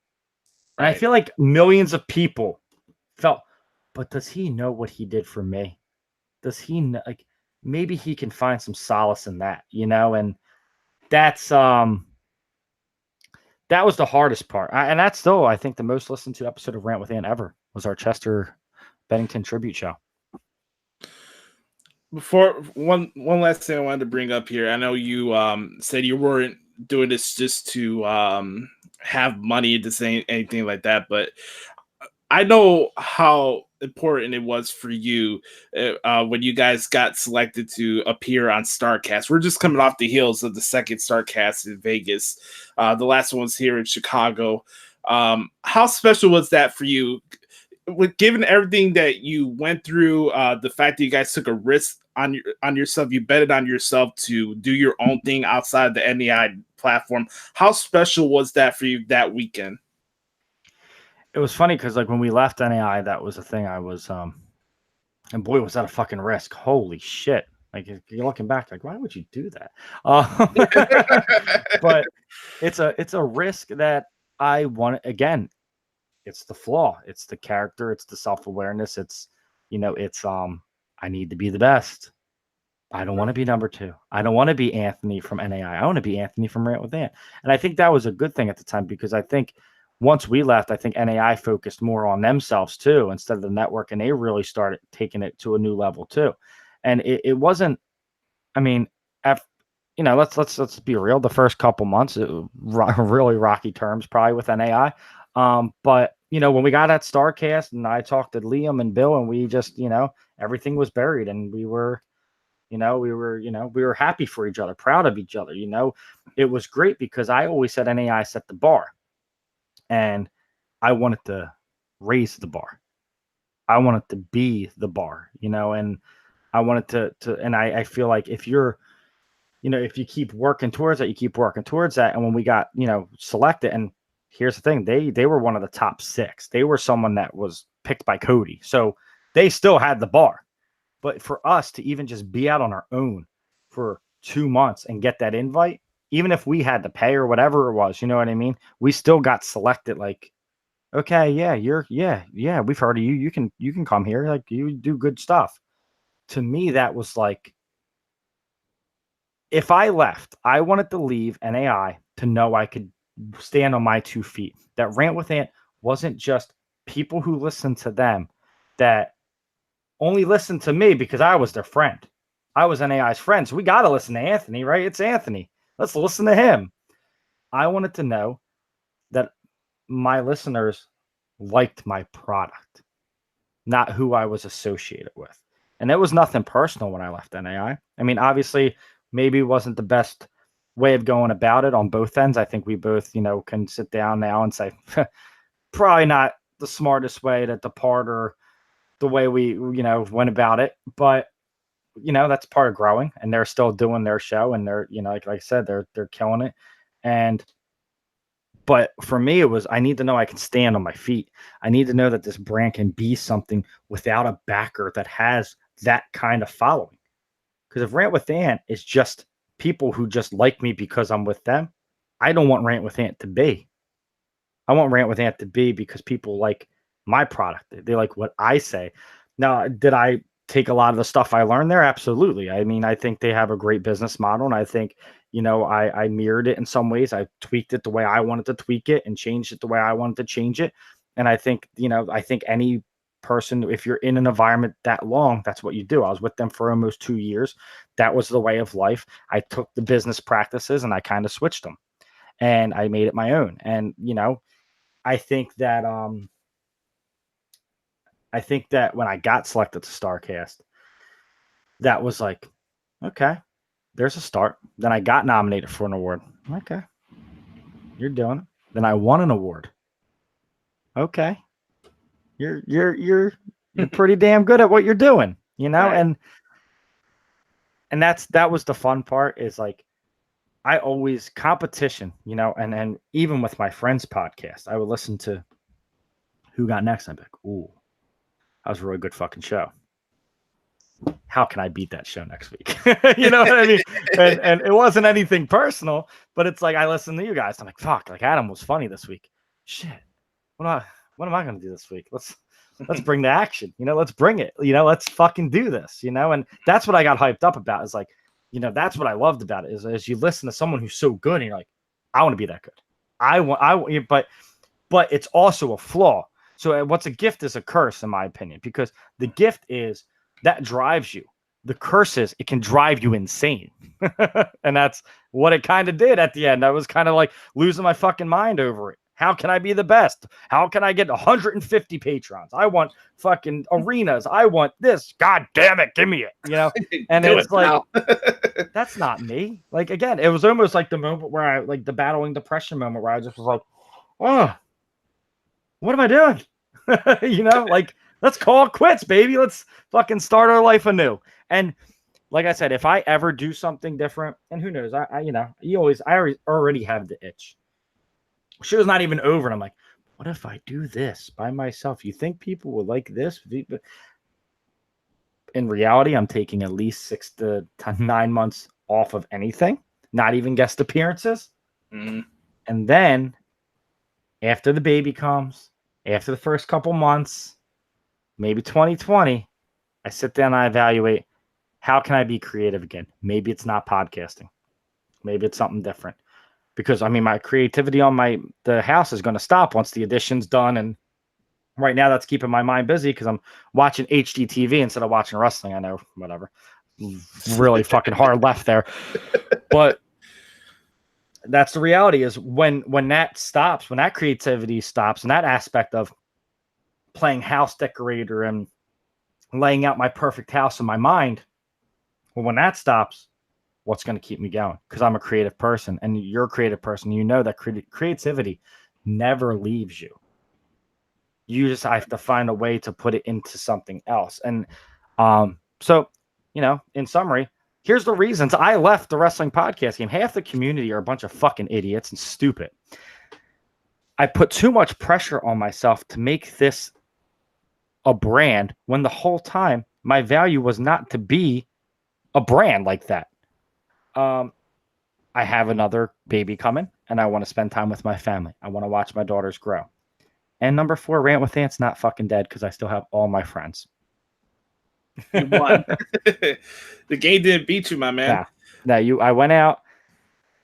And I feel like millions of people felt, but does he know what he did for me? Does he know, like, maybe he can find some solace in that, and that's that was the hardest part. And that's still, I think, the most listened to episode of Rant With Ant ever was our Chester Bennington tribute show. Before one last thing I wanted to bring up here. I know you said you weren't doing this just to have money to say anything like that, but I know how important it was for you when you guys got selected to appear on StarCast. We're just coming off the heels of the second StarCast in Vegas. The last one was here in Chicago. How special was that for you? Given everything that you went through, the fact that you guys took a risk on yourself, you betted on yourself to do your own thing outside the NEI platform. How special was that for you that weekend? It was funny because, like, when we left NEI, that was the thing. I was, and boy, was that a fucking risk. Holy shit! Like, you're looking back, like, why would you do that? But it's a risk that I want. Again, it's the flaw. It's the character. It's the self-awareness. It's, I need to be the best. I don't want to be number 2. I don't want to be Anthony from NAI. I want to be Anthony from Rant With Ant. And I think that was a good thing at the time, because I think once we left, I think NAI focused more on themselves too, instead of the network. And they really started taking it to a new level too. And it wasn't, I mean, let's be real. The first couple months, really rocky terms probably with NAI. But when we got at StarCast and I talked to Liam and Bill, and we just, everything was buried, and we were happy for each other, proud of each other. It was great because I always said NAI set the bar, and I wanted to raise the bar. I wanted to be the bar, and I wanted to, and I feel like if you're, if you keep working towards that, you keep working towards that. And when we got, selected, and here's the thing, they were one of the top 6. They were someone that was picked by Cody. So they still had the bar. But for us to even just be out on our own for 2 months and get that invite, even if we had to pay or whatever it was, you know what I mean? We still got selected. Like, okay, yeah, we've heard of you. You can come here. Like, you do good stuff. To me, that was like, if I left, I wanted to leave NAI to know I could stand on my 2 feet. That Rant With Ant wasn't just people who listened to them that only listened to me because I was their friend. I was NAI's friend. So we got to listen to Anthony, right? It's Anthony. Let's listen to him. I wanted to know that my listeners liked my product, not who I was associated with. And it was nothing personal when I left NAI. I mean, obviously, maybe it wasn't the best way of going about it on both ends. I think we both, can sit down now and say, probably not the smartest way to depart, or the way we, went about it. But, that's part of growing, and they're still doing their show, and they're, like I said, they're killing it. But for me, it was, I need to know I can stand on my feet. I need to know that this brand can be something without a backer that has that kind of following. Because if Rant With Ant is just people who just like me because I'm with them, I don't want Rant With Ant to be. I want Rant With Ant to be because people like my product. They like what I say. Now, did I take a lot of the stuff I learned there? Absolutely. I mean, I think they have a great business model, and I think, I mirrored it in some ways. I tweaked it the way I wanted to tweak it and changed it the way I wanted to change it. And I think, I think any person, if you're in an environment that long, that's what you do. I was with them for almost 2 years. That was the way of life. I took the business practices and I kind of switched them and I made it my own. And, I think that when I got selected to StarCast, that was like, okay, there's a start. Then I got nominated for an award. Okay, you're doing it. Then I won an award. Okay, you're pretty damn good at what you're doing, right. And that was the fun part, is like, I always competition, and even with my friends' podcast, I would listen to Who Got Next. I'd be like, ooh, that was a really good fucking show. How can I beat that show next week? You know what I mean? And it wasn't anything personal, but it's like, I listen to you guys. I'm like, fuck, like Adam was funny this week. Shit. What am I going to do this week? Let's bring the action, let's bring it, let's fucking do this, and that's what I got hyped up about, is like, that's what I loved about it, is you listen to someone who's so good and you're like, I want to be that good. But it's also a flaw. So what's a gift is a curse, in my opinion, because the gift is that drives you. The curse is it can drive you insane. And that's what it kind of did at the end. I was kind of like losing my fucking mind over it. How can I be the best? How can I get 150 patrons? I want fucking arenas. I want this. God damn it. Give me it. And it's like, that's not me. Like, again, it was almost like the moment where I, like the battling depression moment, where I just was like, oh, what am I doing? Like, let's call it quits, baby. Let's fucking start our life anew. And like I said, if I ever do something different, and who knows, I already have the itch. She was not even over, and I'm like, what if I do this by myself? You think people would like this? In reality, I'm taking at least 6 to 9 months off of anything, not even guest appearances. Mm-hmm. And then after the baby comes, after the first couple months, maybe 2020, I sit down and I evaluate, how can I be creative again? Maybe it's not podcasting. Maybe it's something different. Because, I mean, my creativity on the house is going to stop once the addition's done. And right now that's keeping my mind busy because I'm watching HGTV instead of watching wrestling. I know, whatever. Really fucking hard left there. But that's the reality, is when that stops, when that creativity stops, and that aspect of playing house decorator and laying out my perfect house in my mind, well, when that stops, what's going to keep me going? Because I'm a creative person, and you're a creative person. You know that creativity never leaves you. You just have to find a way to put it into something else. And so, in summary, here's the reasons I left the wrestling podcast game. Half the community are a bunch of fucking idiots and stupid. I put too much pressure on myself to make this a brand when the whole time my value was not to be a brand like that. I have another baby coming, and I want to spend time with my family. I want to watch my daughters grow. And number 4, Rant With Ant's not fucking dead because I still have all my friends. You won. The game didn't beat you, my man. I went out.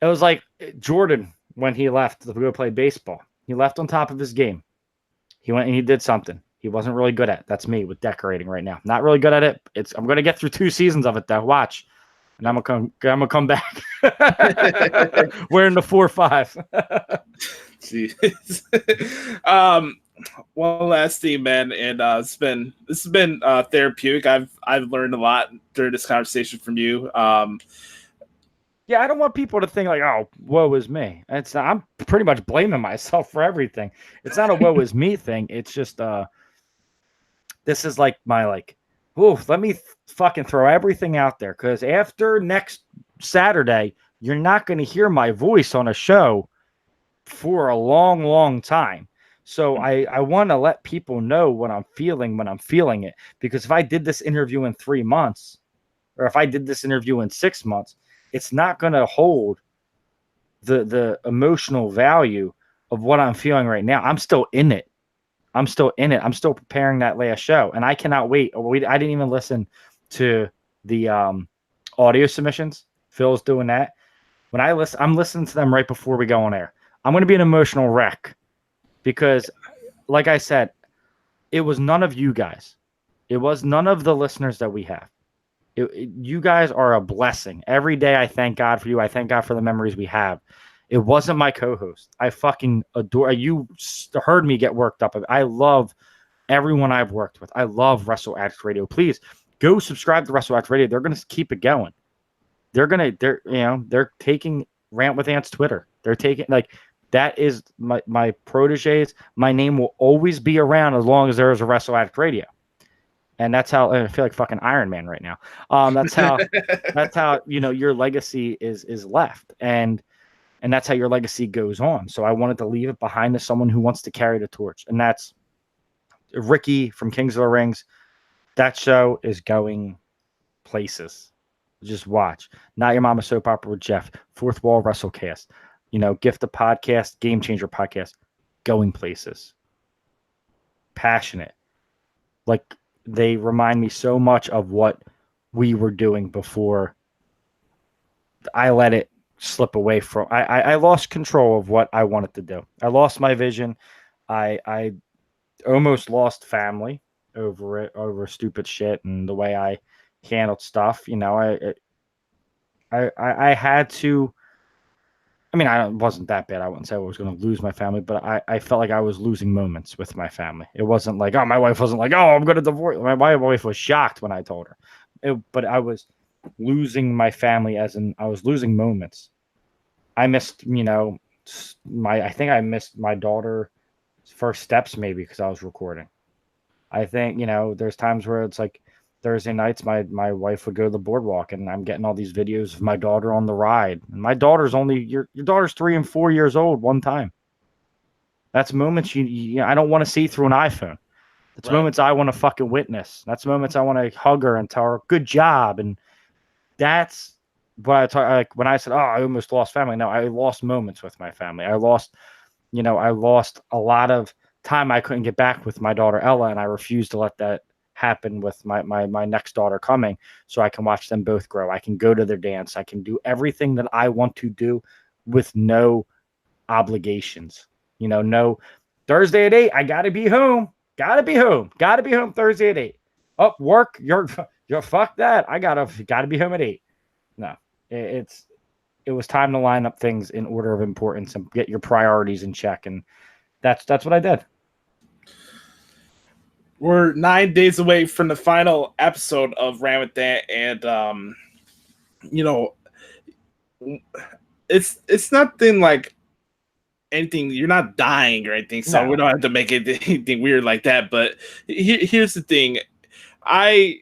It was like Jordan when he left to go play baseball. He left on top of his game. He went and he did something he wasn't really good at. That's me with decorating right now. Not really good at it. I'm going to get through 2 seasons of it though. Watch. And I'm gonna come back wearing the 4-5. Jeez. One last thing, man, and this has been therapeutic. I've learned a lot during this conversation from you. Yeah, I don't want people to think like, oh, woe is me. I'm pretty much blaming myself for everything. It's not a woe is me thing. It's just this is like my let me fucking throw everything out there, because after next Saturday, you're not going to hear my voice on a show for a long, long time. So I want to let people know what I'm feeling when I'm feeling it, because if I did this interview in 3 months, or if I did this interview in 6 months, it's not going to hold the emotional value of what I'm feeling right now. I'm still in it. I'm still preparing that last show, and I cannot wait. I didn't even listen to the audio submissions. Phil's doing that. When I'm listening to them right before we go on air. I'm going to be an emotional wreck because, like I said, it was none of you guys. It was none of the listeners that we have. You guys are a blessing. Every day I thank God for you. I thank God for the memories we have. It wasn't my co-host. I fucking adore you. Heard me get worked up. I love everyone I've worked with. I love Wrestle Addicts Radio. Please go subscribe to Wrestle Addicts Radio. They're gonna keep it going. They're taking Rant with Ant's Twitter. They're taking that is my proteges. My name will always be around as long as there is a Wrestle Addict Radio. And that's how I feel like fucking Iron Man right now. That's how your legacy is left, and that's how your legacy goes on. So I wanted to leave it behind to someone who wants to carry the torch, and that's Ricky from Kings of the Rings. That show is going places. Just watch. Not Your Mama Soap Opera with Jeff. Fourth Wall WrestleCast. Gift the Podcast, Game Changer Podcast. Going places. Passionate. Like, they remind me so much of what we were doing before I let it slip away from. I lost control of what I wanted to do. I lost my vision. I almost lost family over stupid shit and the way I handled stuff. I had to. I mean, I wasn't that bad. I wouldn't say I was going to lose my family, but I felt like I was losing moments with my family. It wasn't like, my wife wasn't like, I'm going to divorce. My wife was shocked when I told her. But I was losing my family as in I was losing moments. I missed, I think I missed my daughter's first steps maybe because I was recording. I think, there's times where it's like, Thursday nights, my wife would go to the boardwalk, and I'm getting all these videos of my daughter on the ride. And my daughter's your daughter's 3 and 4 years old one time. That's moments I don't want to see through an iPhone. That's moments I want to fucking witness. That's moments I want to hug her and tell her good job. And that's what I talk like when I said, I almost lost family. No, I lost moments with my family. I lost a lot of time I couldn't get back with my daughter Ella, and I refused to let that happen with my next daughter coming, so I can watch them both grow. I can go to their dance. I can do everything that I want to do with no obligations. No Thursday at 8. I gotta be home. Gotta be home Thursday at 8. Up work. You're fuck that. I gotta be home at 8. No, it was time to line up things in order of importance and get your priorities in check, and that's what I did. We're 9 days away from the final episode of Rant With Ant, and it's nothing like anything. You're not dying or anything, so we don't have to make anything weird like that. But here's the thing: I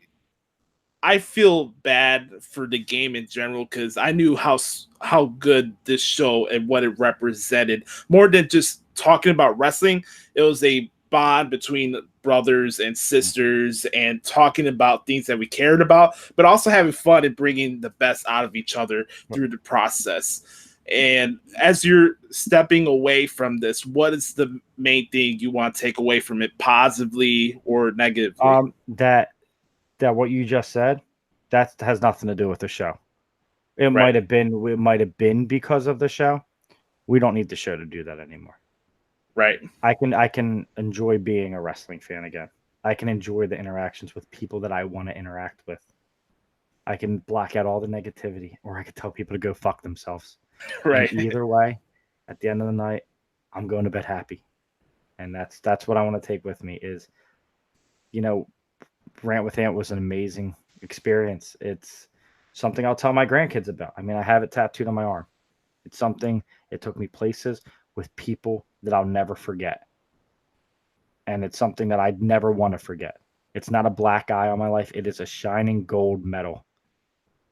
feel bad for the game in general because I knew how good this show and what it represented. More than just talking about wrestling, it was a bond between brothers and sisters and talking about things that we cared about, but also having fun and bringing the best out of each other through the process. And as you're stepping away from this, what is the main thing you want to take away from it, positively or negatively? That what you just said, that has nothing to do with the show. It might have been because of the show. We don't need the show to do that anymore. Right. I can enjoy being a wrestling fan again. I can enjoy the interactions with people that I want to interact with. I can block out all the negativity, or I could tell people to go fuck themselves. Right. And either way, at the end of the night, I'm going to bed happy. And that's what I want to take with me is, Rant with Ant was an amazing experience. It's something I'll tell my grandkids about. I mean, I have it tattooed on my arm. It's something, it took me places with people that I'll never forget. And it's something that I'd never want to forget. It's not a black eye on my life. It is a shining gold medal.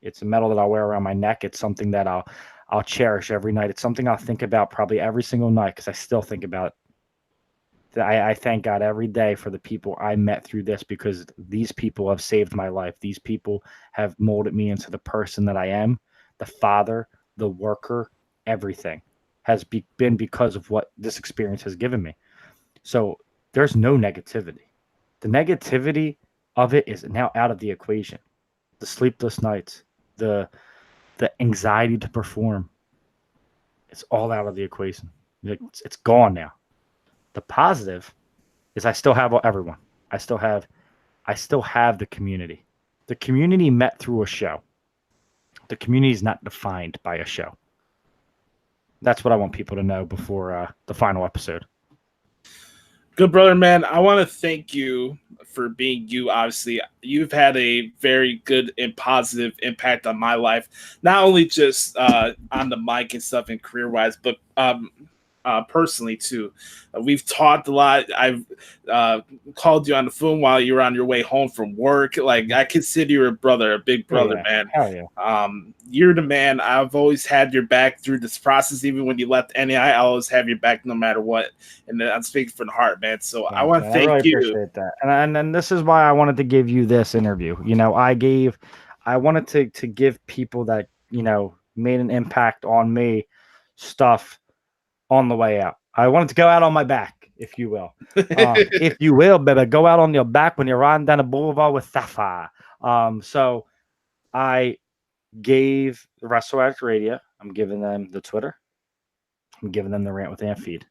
It's a medal that I'll wear around my neck. It's something that I'll cherish every night. It's something I'll think about probably every single night because I still think about it. I thank God every day for the people I met through this because these people have saved my life. These people have molded me into the person that I am, the father, the worker, everything has been because of what this experience has given me. So there's no negativity. The negativity of it is now out of the equation. The sleepless nights, the anxiety to perform, it's all out of the equation. It's gone now. The positive is I still have everyone. I still have the community. The community met through a show. The community is not defined by a show. That's what I want people to know before the final episode. Good brother, man. I want to thank you for being you. Obviously, you've had a very good and positive impact on my life, not only just on the mic and stuff and career wise, but personally too. We've talked a lot. I've called you on the phone while you were on your way home from work. Like, I consider you a brother, a big brother, man. Hell yeah. You're the man. I've always had your back through this process. Even when you left NAI, I always have your back no matter what. And I'm speaking from the heart, man. So I want to thank you. Appreciate that. And this is why I wanted to give you this interview. You know, I wanted to give people that, you know, made an impact on me stuff on the way out. I wanted to go out on my back, if you will. If you will, baby, go out on your back when you're riding down the boulevard with Sapphire. So I gave the Wrestle Addict Radio, I'm giving them the Twitter. I'm giving them the Rant With Ant feed.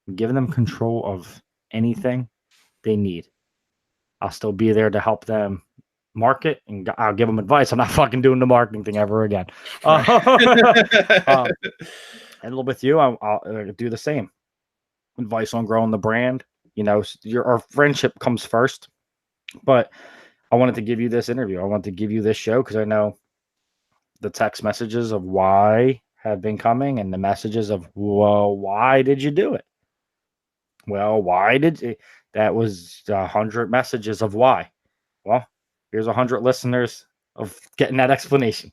I'm giving them control of anything they need. I'll still be there to help them market, and I'll give them advice. I'm not fucking doing the marketing thing ever again. And a little with you, I'll do the same. Advice on growing the brand. You know, our friendship comes first. But I wanted to give you this interview. I wanted to give you this show because I know the text messages of why have been coming, and the messages of, well, why did you do it? Well, why did you? That was 100 messages of why. Well, here's 100 listeners of getting that explanation.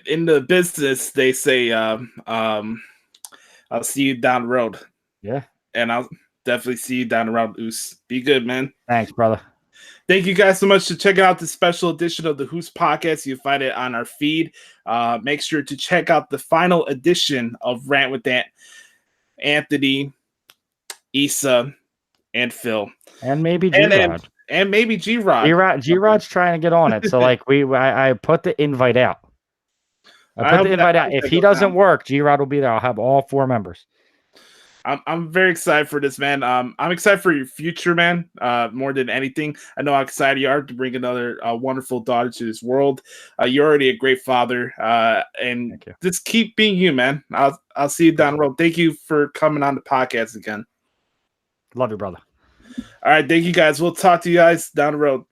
In the business, they say, I'll see you down the road. Yeah. And I'll definitely see you down the road, Oos. Be good, man. Thanks, brother. Thank you guys so much for checking out this special edition of the Hoots Podcast. You find it on our feed. Make sure to check out the final edition of Rant With Ant. Anthony, Issa, and Phil. And maybe G-Rod. And maybe G-Rod. G-Rod's trying to get on it. So, like, I put the invite out. If he doesn't work, G-Rod will be there. I'll have all 4 members. I'm very excited for this, man. I'm excited for your future, man. More than anything, I know how excited you are to bring another wonderful daughter to this world. You're already a great father, and just keep being you, man. I'll see you down the road. Thank you for coming on the podcast again. Love you, brother. All right, thank you guys. We'll talk to you guys down the road.